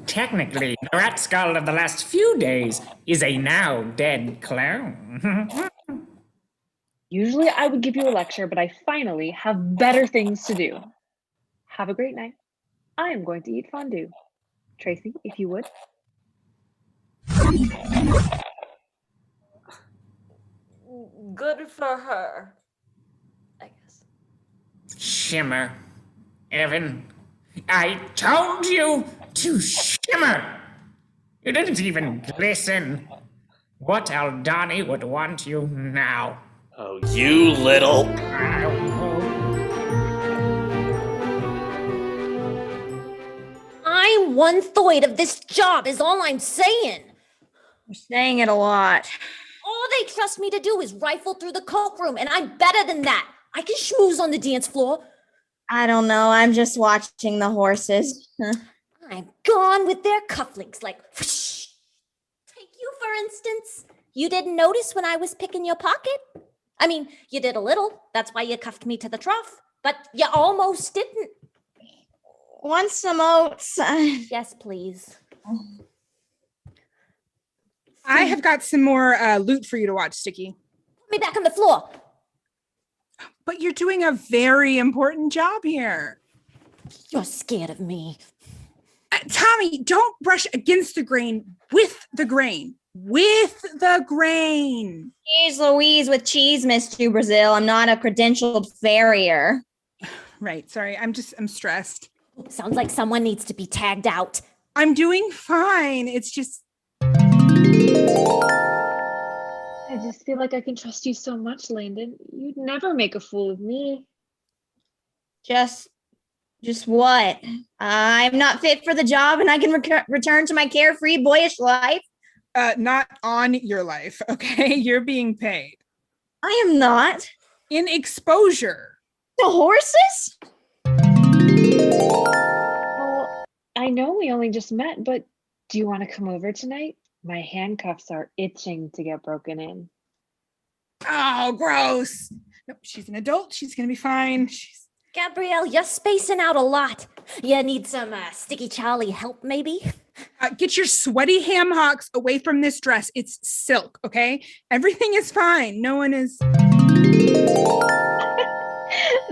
Technically, the Ratskull of the last few days is a now dead clown. Usually I would give you a lecture, but I finally have better things to do. Have a great night. I am going to eat fondue. Tracey, if you would. Good for her, I guess. Shimmer. Evan, I told you to shimmer. You didn't even listen. What Aldani would want you now? Oh, you little... I'm 1/3 of this job is all I'm saying. You're saying it a lot. All they trust me to do is rifle through the coat room, and I'm better than that. I can schmooze on the dance floor. I don't know. I'm just watching the horses. I'm gone with their cufflinks, like whoosh. Take you, for instance. You didn't notice when I was picking your pocket? I mean, you did a little. That's why you cuffed me to the trough. But you almost didn't. Want some oats? Yes, please. I have got some more loot for you to watch, Sticky. Put me back on the floor. But you're doing a very important job here. You're scared of me. Tommy, don't brush against the grain, with the grain. With the grain. Jeez Louise with cheese, Miss DuBrasil. I'm not a credentialed farrier. Right, sorry. I'm stressed. Sounds like someone needs to be tagged out. I'm doing fine. It's just... I just feel like I can trust you so much, Landon. You'd never make a fool of me. Just what? I'm not fit for the job and I can return to my carefree, boyish life. Not on your life, okay? You're being paid. I am not. In exposure. The horses? Well, I know we only just met, but do you want to come over tonight? My handcuffs are itching to get broken in. Oh, gross. Nope, she's an adult. She's going to be fine. Gabrielle, you're spacing out a lot. You need some sticky Charley help, maybe? Get your sweaty ham hocks away from this dress. It's silk, okay? Everything is fine. No one is...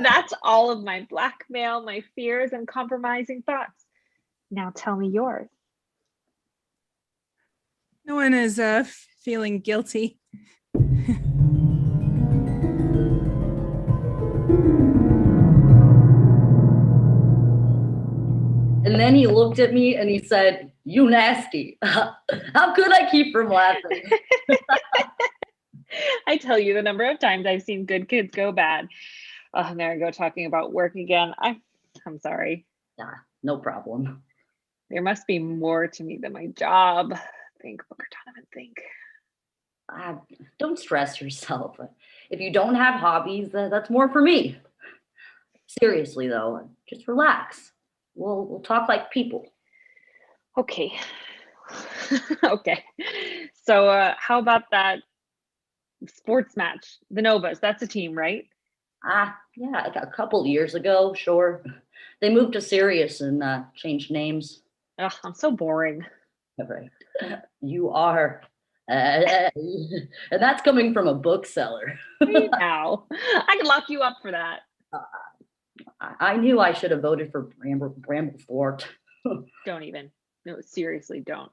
That's all of my blackmail, my fears, and compromising thoughts. Now tell me yours. No one is feeling guilty. And then he looked at me and he said, "You nasty." How could I keep from laughing? I tell you the number of times I've seen good kids go bad. Oh, and there I go talking about work again. I'm sorry. Yeah, no problem. There must be more to me than my job. Think, Booker Donovan, think. Don't stress yourself. If you don't have hobbies, that's more for me. Seriously though, just relax. We'll talk like people. Okay. Okay. So how about that sports match? The Novas, that's a team, right? Yeah, a couple years ago, sure. They moved to Sirius and changed names. Ugh, I'm so boring. Right. You are. And that's coming from a bookseller. Now, I could lock you up for that. I knew I should have voted for Bramblefort. Don't even. No, seriously, don't.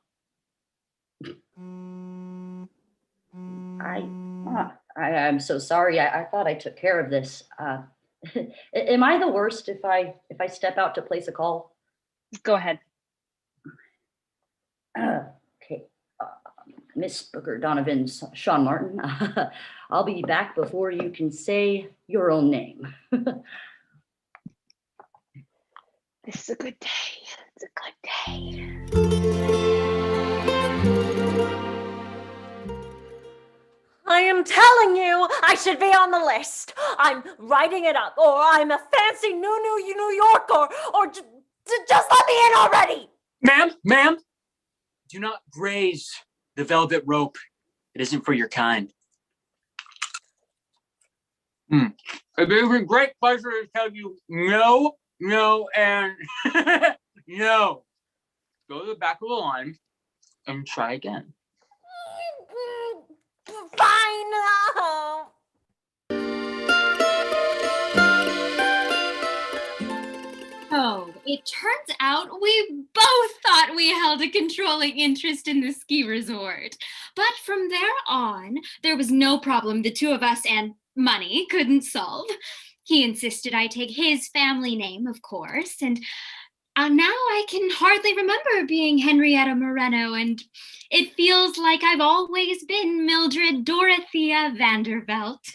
I'm so sorry. I thought I took care of this. Am I the worst if I step out to place a call? Go ahead. Okay. Miss Booker Donovan's Sean Martin. I'll be back before you can say your own name. This is a good day. It's a good day. I am telling you, I should be on the list. I'm writing it up, or I'm a fancy New Yorker, or just let me in already. Ma'am, do not graze the velvet rope. It isn't for your kind. It is a great pleasure to tell you no, and no. Go to the back of the line and try again. Fine. Oh, It turns out we both thought we held a controlling interest in the ski resort. But from there on, there was no problem the two of us and money couldn't solve. He insisted I take his family name, of course, and now I can hardly remember being Henrietta Moreno, and it feels like I've always been Mildred Dorothea Vanderbilt.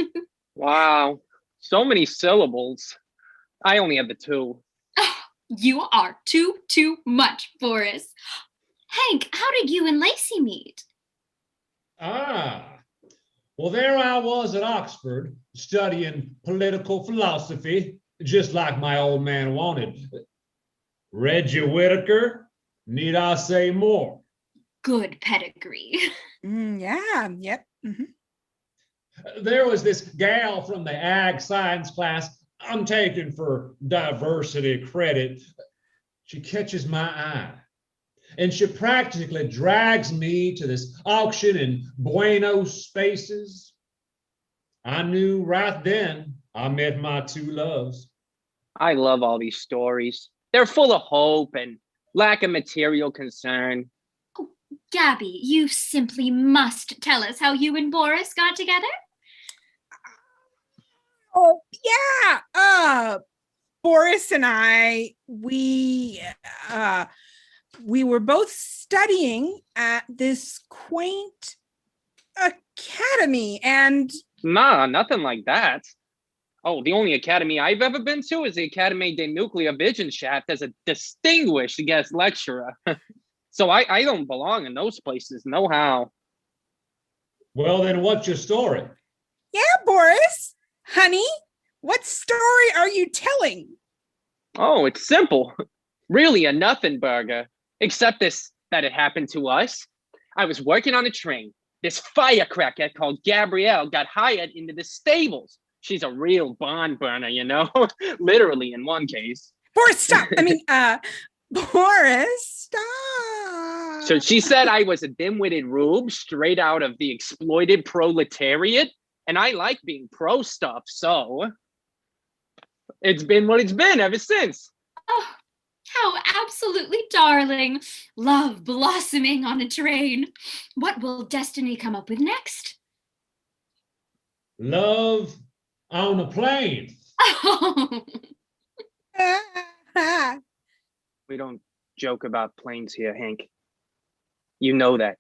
Wow, so many syllables. I only have the 2. You are too much, Boris. Hank, how did you and Lacey meet? Well, there I was at Oxford studying political philosophy, just like my old man wanted. Reggie Whittaker, need I say more? Good pedigree. Yeah, yep. There was this gal from the ag science class I'm taking for diversity credit. She catches my eye, and she practically drags me to this auction in Buenos Spaces. I knew right then I met my 2 loves. I love all these stories. They're full of hope and lack of material concern. Oh, Gabby, you simply must tell us how you and Boris got together. Oh, yeah. Boris and I, we were both studying at this quaint academy, and Nah, nothing like that. Oh, the only academy I've ever been to is the Academy de Nuclear Wissenschaft as a distinguished guest lecturer. So I don't belong in those places, no how. Well, then what's your story? yeah, Boris, honey, what story are you telling? Oh, it's simple. Really a nothing burger, except that it happened to us. I was working on a train. This firecracker called Gabrielle got hired into the stables. She's a real barn burner, you know, literally in one case. Boris, stop. Boris, stop. So she said I was a dim-witted rube straight out of the exploited proletariat, and I like being pro stuff, so it's been what it's been ever since. Oh, how absolutely darling. Love blossoming on a train. What will destiny come up with next? Love on a plane. Oh. We don't joke about planes here, Hank. You know that.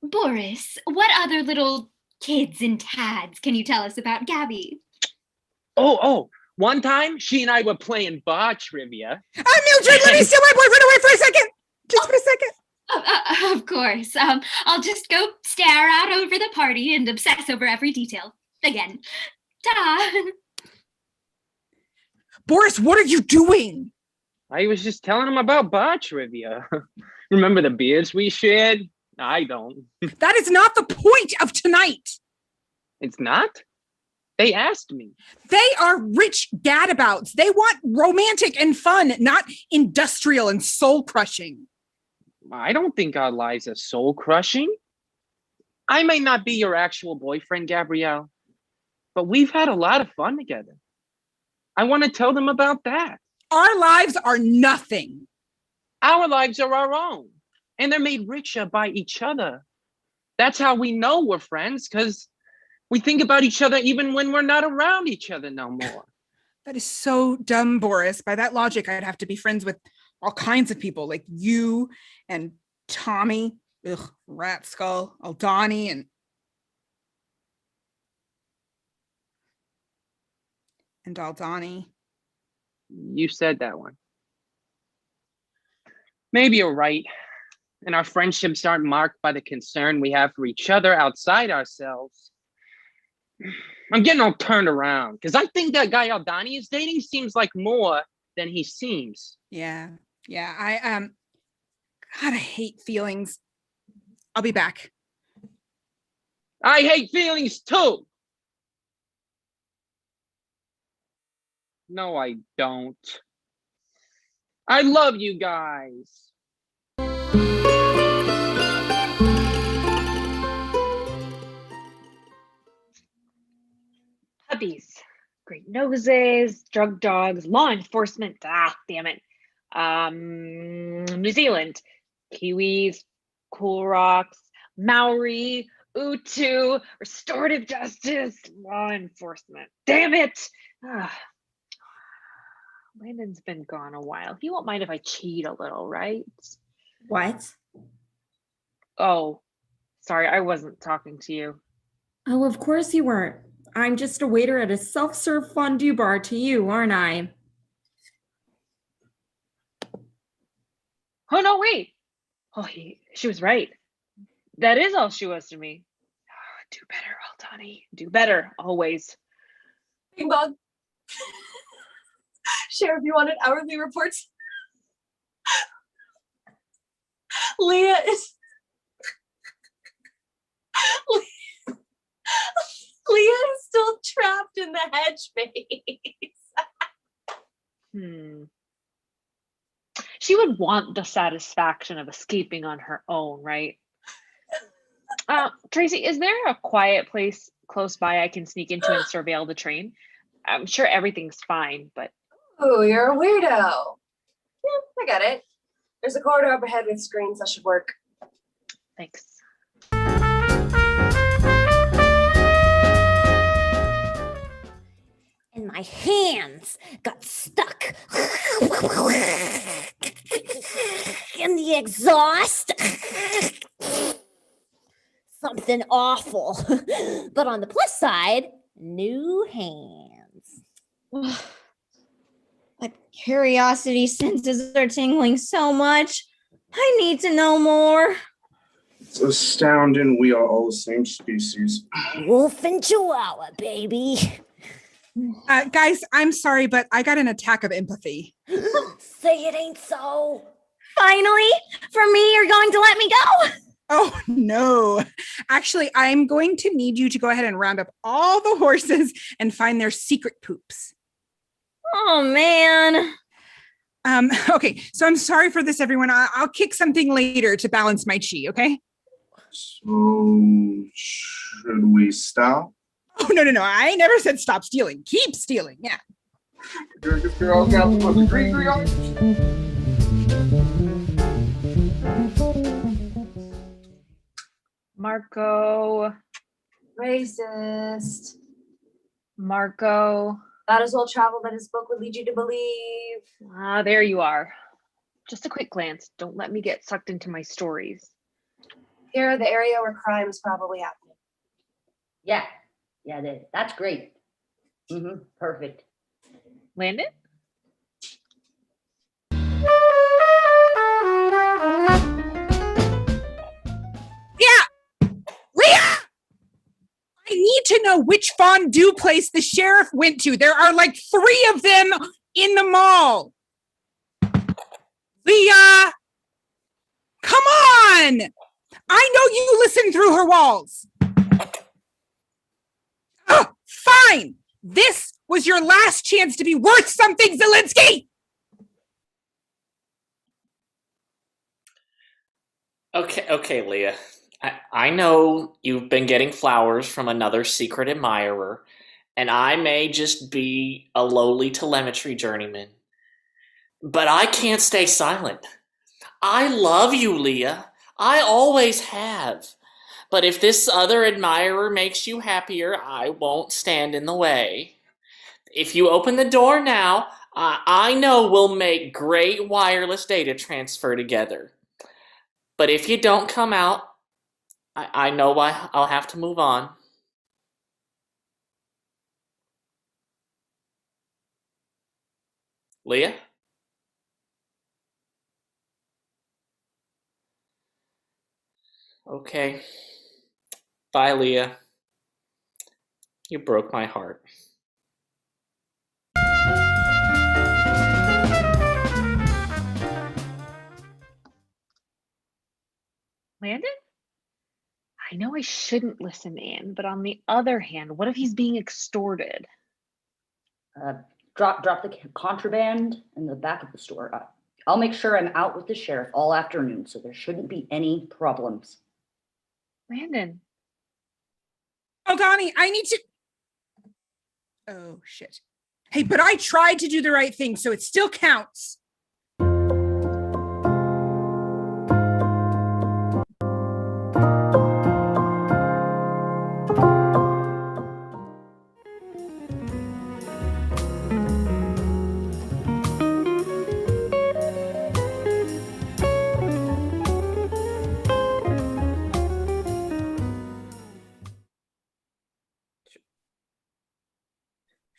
Boris, what other little kids and tads can you tell us about Gabby? Oh, one time she and I were playing bar trivia. Mildred, let me steal my boyfriend away for a second. Just for a second. Of course. I'll just go stare out over the party and obsess over every detail. Again. Ta! Boris, what are you doing? I was just telling him about bar trivia. Remember the beers we shared? I don't. That is not the point of tonight. It's not? They asked me. They are rich gadabouts. They want romantic and fun, not industrial and soul-crushing. I don't think our lives are soul-crushing. I may not be your actual boyfriend, Gabrielle, but we've had a lot of fun together. I want to tell them about that. Our lives are nothing. Our lives are our own, and they're made richer by each other. That's how we know we're friends, because we think about each other even when we're not around each other no more. That is so dumb, Boris. By that logic, I'd have to be friends with all kinds of people, like you and Tommy, Ratskull, Aldani, and Aldani. You said that one. Maybe you're right. And our friendships aren't marked by the concern we have for each other outside ourselves. I'm getting all turned around because I think that guy Aldani is dating seems like more than he seems. Yeah. God, I hate feelings. I'll be back. I hate feelings too. No, I don't. I love you guys. Puppies. Great noses, drug dogs, law enforcement. Ah, damn it. New Zealand, Kiwis, Cool Rocks, Maori, Utu, restorative justice, law enforcement. Damn it! Ah. Landon's been gone a while. He won't mind if I cheat a little, right? What? Oh, sorry, I wasn't talking to you. Oh, of course you weren't. I'm just a waiter at a self-serve fondue bar to you, aren't I? Oh, no, wait. Oh, she was right. That is all she was to me. Do better, Aldani. Do better, always. Bing bong. Sheriff, you wanted hourly reports? Leah is still trapped in the hedge maze. She would want the satisfaction of escaping on her own, right? Tracey, is there a quiet place close by I can sneak into and surveil the train? I'm sure everything's fine, but... Oh, you're a weirdo. Yeah, I got it. There's a corridor up ahead with screens. That should work. Thanks. And my hands got stuck in the exhaust. Something awful. But on the plus side, new hands. My curiosity senses are tingling so much. I need to know more. It's astounding we are all the same species. Wolf and Chihuahua, baby. Guys, I'm sorry, but I got an attack of empathy. Say it ain't so. Finally, for me, you're going to let me go? Oh, no. Actually, I'm going to need you to go ahead and round up all the horses and find their secret poops. Oh, man. Okay, so I'm sorry for this, everyone. I'll kick something later to balance my chi, okay? So, should we stop? Oh, no. I never said stop stealing. Keep stealing, yeah. Marco. Racist. Marco. That is all travel that his book would lead you to believe. Ah, there you are. Just a quick glance. Don't let me get sucked into my stories. Here, the area where crime is probably happening. Yeah, that's great. Perfect. Landon? Yeah! Leah! I need to know which fondue place the sheriff went to. There are like 3 of them in the mall. Leah! Come on! I know you listen through her walls. Oh, fine. This was your last chance to be worth something, Zelensky. Okay, Leah. I know you've been getting flowers from another secret admirer, and I may just be a lowly telemetry journeyman. But I can't stay silent. I love you, Leah. I always have. But if this other admirer makes you happier, I won't stand in the way. If you open the door now, I know we'll make great wireless data transfer together. But if you don't come out, I know I'll have to move on. Leah? Okay. Bye, Leah. You broke my heart. Landon? I know I shouldn't listen in, but on the other hand, what if he's being extorted? Drop the contraband in the back of the store. I'll make sure I'm out with the sheriff all afternoon, so there shouldn't be any problems. Landon. Aldani, I need to... Oh, shit. Hey, but I tried to do the right thing, so it still counts.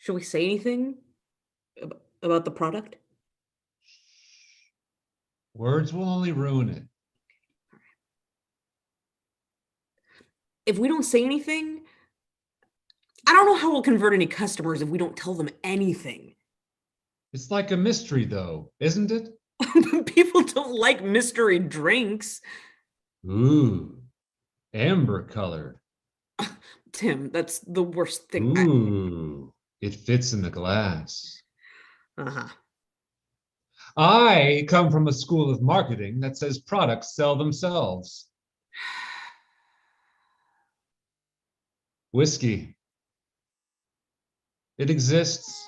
Should we say anything about the product? Words will only ruin it. If we don't say anything, I don't know how we'll convert any customers if we don't tell them anything. It's like a mystery, though, isn't it? People don't like mystery drinks. Ooh, amber colored. Tim, that's the worst thing. Ooh, it fits in the glass. Uh-huh. I come from a school of marketing that says products sell themselves. Whiskey. It exists.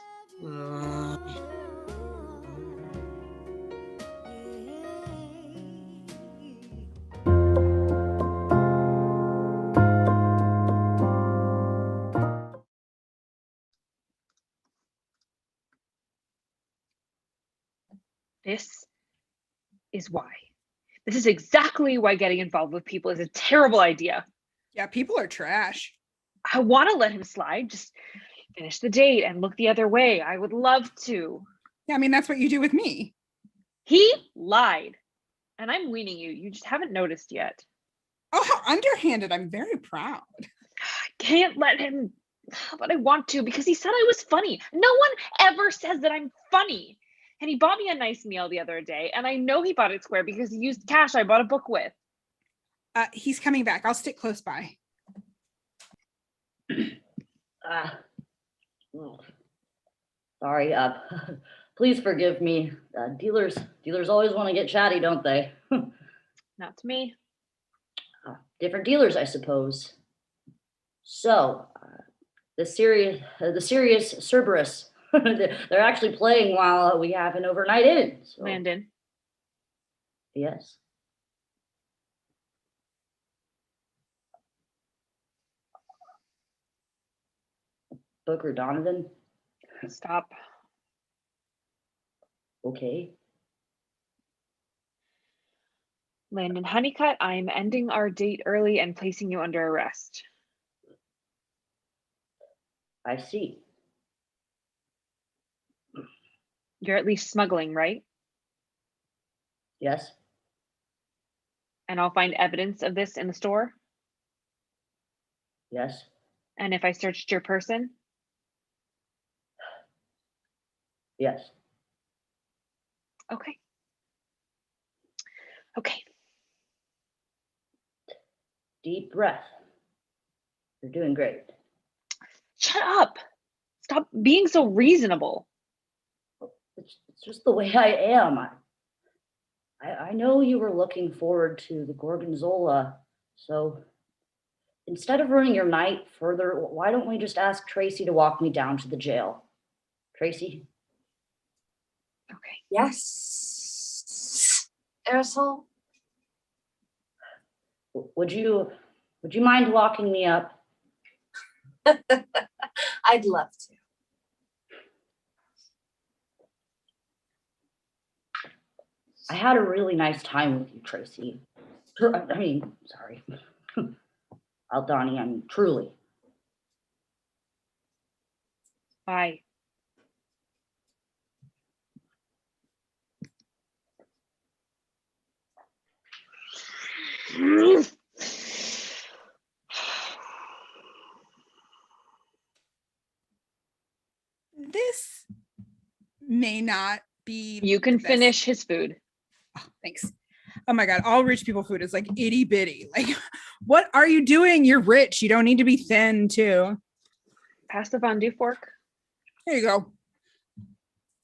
This is why. This is exactly why getting involved with people is a terrible idea. Yeah, people are trash. I want to let him slide. Just finish the date and look the other way. I would love to. Yeah, I mean, that's what you do with me. He lied. And I'm weaning you. You just haven't noticed yet. Oh, how underhanded. I'm very proud. I can't let him, but I want to because he said I was funny. No one ever says that I'm funny. And he bought me a nice meal the other day. And I know he bought it square because he used cash I bought a book with. He's coming back. I'll stick close by. Sorry. Please forgive me. Dealers always want to get chatty, don't they? Not to me. Different dealers, I suppose. So, the serious Cerberus. They're actually playing while we have an overnight in. So. Landon. Yes. Booker Donovan. Stop. Okay. Landon Honeycutt, I am ending our date early and placing you under arrest. I see. You're at least smuggling, right? Yes. And I'll find evidence of this in the store? Yes. And if I searched your person? Yes. Okay. Okay. Deep breath. You're doing great. Shut up. Stop being so reasonable. It's just the way I am. I know you were looking forward to the Gorgonzola, so instead of ruining your night further, why don't we just ask Tracey to walk me down to the jail? Tracey? Okay. Yes. Aerosol? Would you mind locking me up? I'd love to. I had a really nice time with you, Tracey. Sorry. Aldani, truly. Bye. This may not be. You can finish his food. Oh, thanks. Oh my God, all rich people food is like itty bitty. Like, what are you doing? You're rich. You don't need to be thin too. Pass the fondue fork. There you go.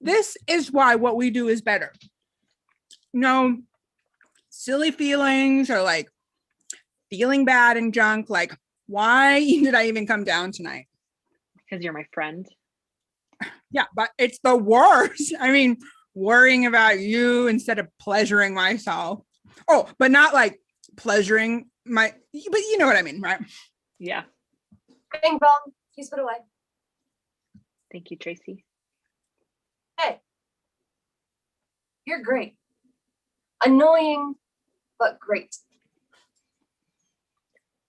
This is why what we do is better. No silly feelings or like feeling bad and junk. Like, why did I even come down tonight? Because you're my friend. Yeah, but it's the worst. I mean, worrying about you instead of pleasuring myself. Oh, but not like pleasuring but you know what I mean, right? Yeah. Bing bong. He's put away. Thank you, Tracey. Hey. You're great. Annoying, but great.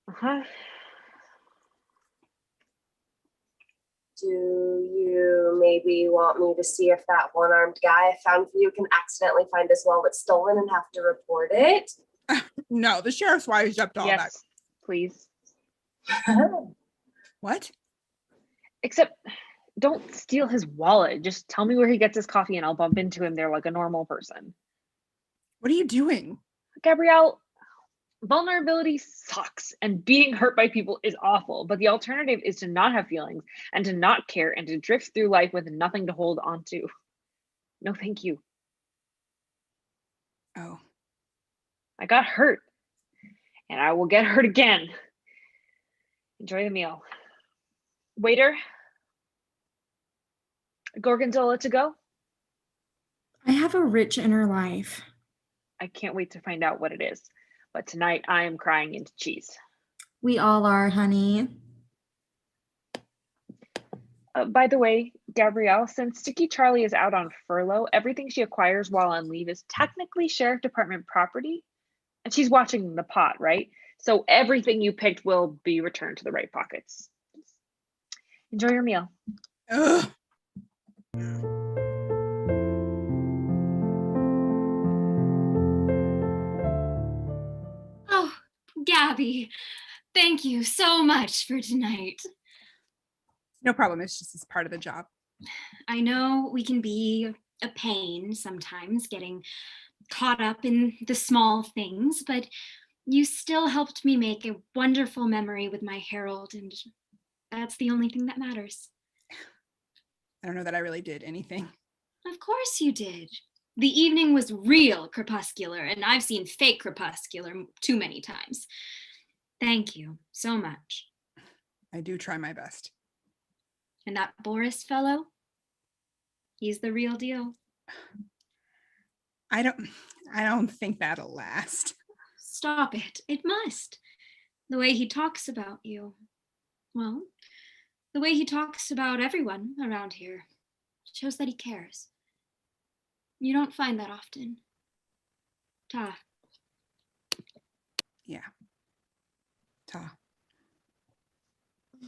Uh-huh. Do you maybe want me to see if that one-armed guy I found for you can accidentally find his wallet stolen and have to report it? No, the sheriff's wised up to all that. Please. What? Except don't steal his wallet. Just tell me where he gets his coffee and I'll bump into him there like a normal person. What are you doing? Gabrielle, vulnerability sucks and being hurt by people is awful, but the alternative is to not have feelings and to not care and to drift through life with nothing to hold on to. No, thank you. Oh. I got hurt and I will get hurt again. Enjoy the meal. Waiter, gorgonzola to go? I have a rich inner life. I can't wait to find out what it is. But tonight I am crying into cheese. We all are, honey. By the way, Gabrielle, since Sticky Charley is out on furlough, everything she acquires while on leave is technically Sheriff Department property. And she's watching the pot, right? So everything you picked will be returned to the right pockets. Enjoy your meal. Ugh. Oh, Gabby, thank you so much for tonight. No problem. It's just part of the job. I know we can be a pain sometimes getting caught up in the small things, but you still helped me make a wonderful memory with my Harold, and that's the only thing that matters. I don't know that I really did anything. Of course you did. The evening was real crepuscular, and I've seen fake crepuscular too many times. Thank you so much. I do try my best. And that Boris fellow, he's the real deal. I don't think that'll last. Stop it. It must. The way he talks about you. Well, the way he talks about everyone around here shows that he cares. You don't find that often. Ta. Yeah. Ta.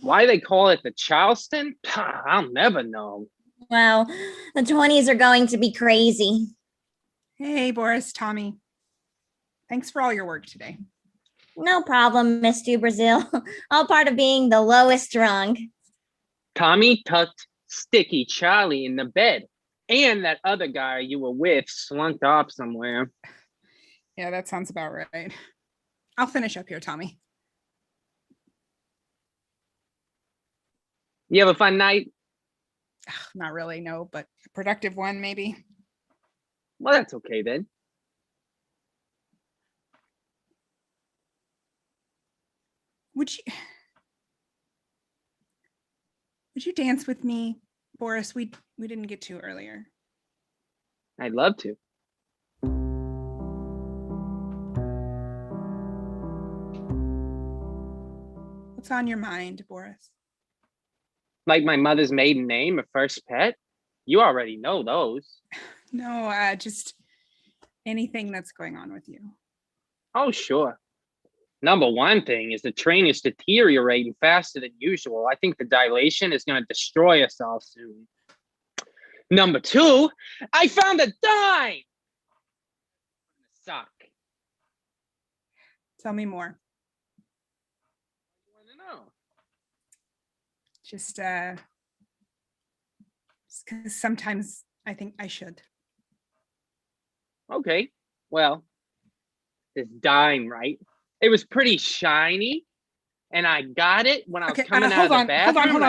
Why they call it the Charleston? I'll never know. Well, the 20s are going to be crazy. Hey, Boris, Tommy. Thanks for all your work today. No problem, Miss DuBrasil. All part of being the lowest rung. Tommy tucked Sticky Charley in the bed, and that other guy you were with slunked off somewhere. Yeah, that sounds about right. I'll finish up here, Tommy. You have a fun night? Not really, no, but a productive one, maybe. Well, that's okay then. Would you dance with me, Boris? We didn't get to earlier. I'd love to. What's on your mind, Boris? Like my mother's maiden name, a first pet? You already know those. No, just anything that's going on with you. Oh, sure. Number one thing is the train is deteriorating faster than usual. I think the dilation is going to destroy us all soon. Number two, I found a dime! Sock. Tell me more. You want to know? Just because sometimes I think I should. Okay, well, this dime, right? It was pretty shiny, and I got it when I was coming out of the bathroom.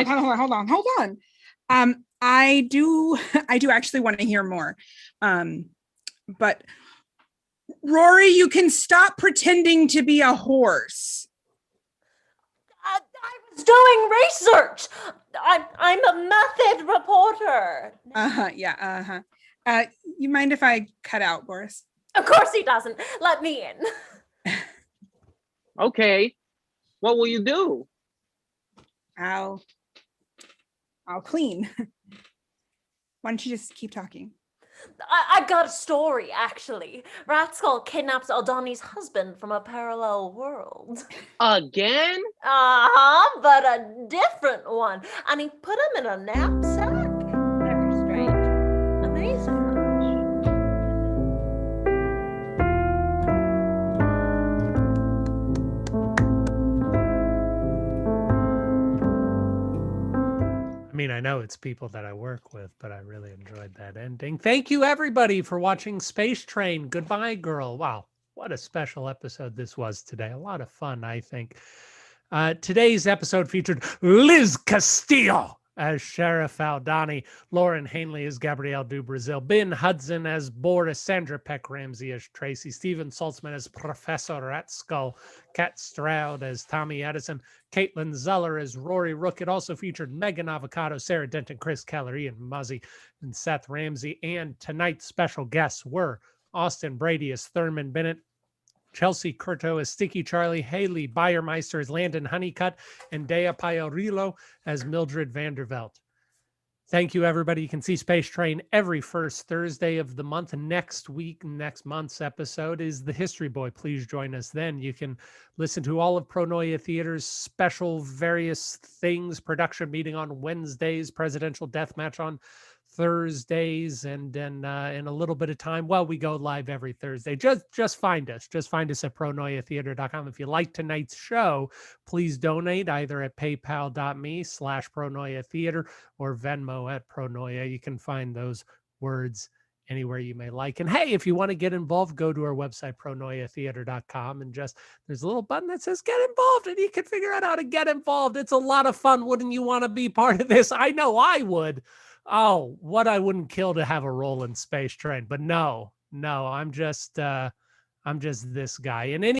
Hold on. I do actually want to hear more. But Rory, you can stop pretending to be a horse. I was doing research. I'm a method reporter. Yeah. You mind if I cut out, Boris? Of course he doesn't. Let me in. Okay. What will you do? I'll clean. Why don't you just keep talking? I got a story, actually. Ratskull kidnaps Aldani's husband from a parallel world. Again? Uh-huh, but a different one. And he put him in a knapsack. Very strange. Amazing. I mean, I know it's people that I work with, but I really enjoyed that ending. Thank you, everybody, for watching Space Train. Goodbye, girl. Wow, what a special episode this was today. A lot of fun, I think. Today's episode featured Liz Castillo as Sheriff Aldani, Lauren Hainley as Gabrielle DuBrasil, Ben Hudson as Boris, Sandra Peck Ramsey as Tracey, Stephen Saltsman as Professor Ratskull, Kat Stroud as Tommy Edison, Kaitlyn Zoeller as Rory Rook. It also featured Meaghan Avacato, Sara Denton, Chris Keller, Ian Mauzy, and Seth Ramsey. And tonight's special guests were Austin Brady as Thurman Bennett, Chelsea Curto as Sticky Charley, Hayley Beiermeister as Landon Honeycutt, and Deya Pajarillo as Mildred Vandervelt. Thank you, everybody. You can see Space Train every first Thursday of the month. Next month's episode is The History Boy. Please join us then. You can listen to all of Pronoia Theater's special various things, production meeting on Wednesdays, presidential deathmatch on Thursdays, and then in a little bit of time, well, we go live every Thursday. Just find us. Just find us at pronoiatheater.com. If you like tonight's show, please donate either at paypal.me/pronoiatheater or Venmo at Pronoia. You can find those words anywhere you may like. And hey, if you want to get involved, go to our website, pronoiatheater.com, and there's a little button that says get involved, and you can figure out how to get involved. It's a lot of fun. Wouldn't you want to be part of this? I know I would. Oh, what I wouldn't kill to have a role in Space Train, but no, I'm just this guy. And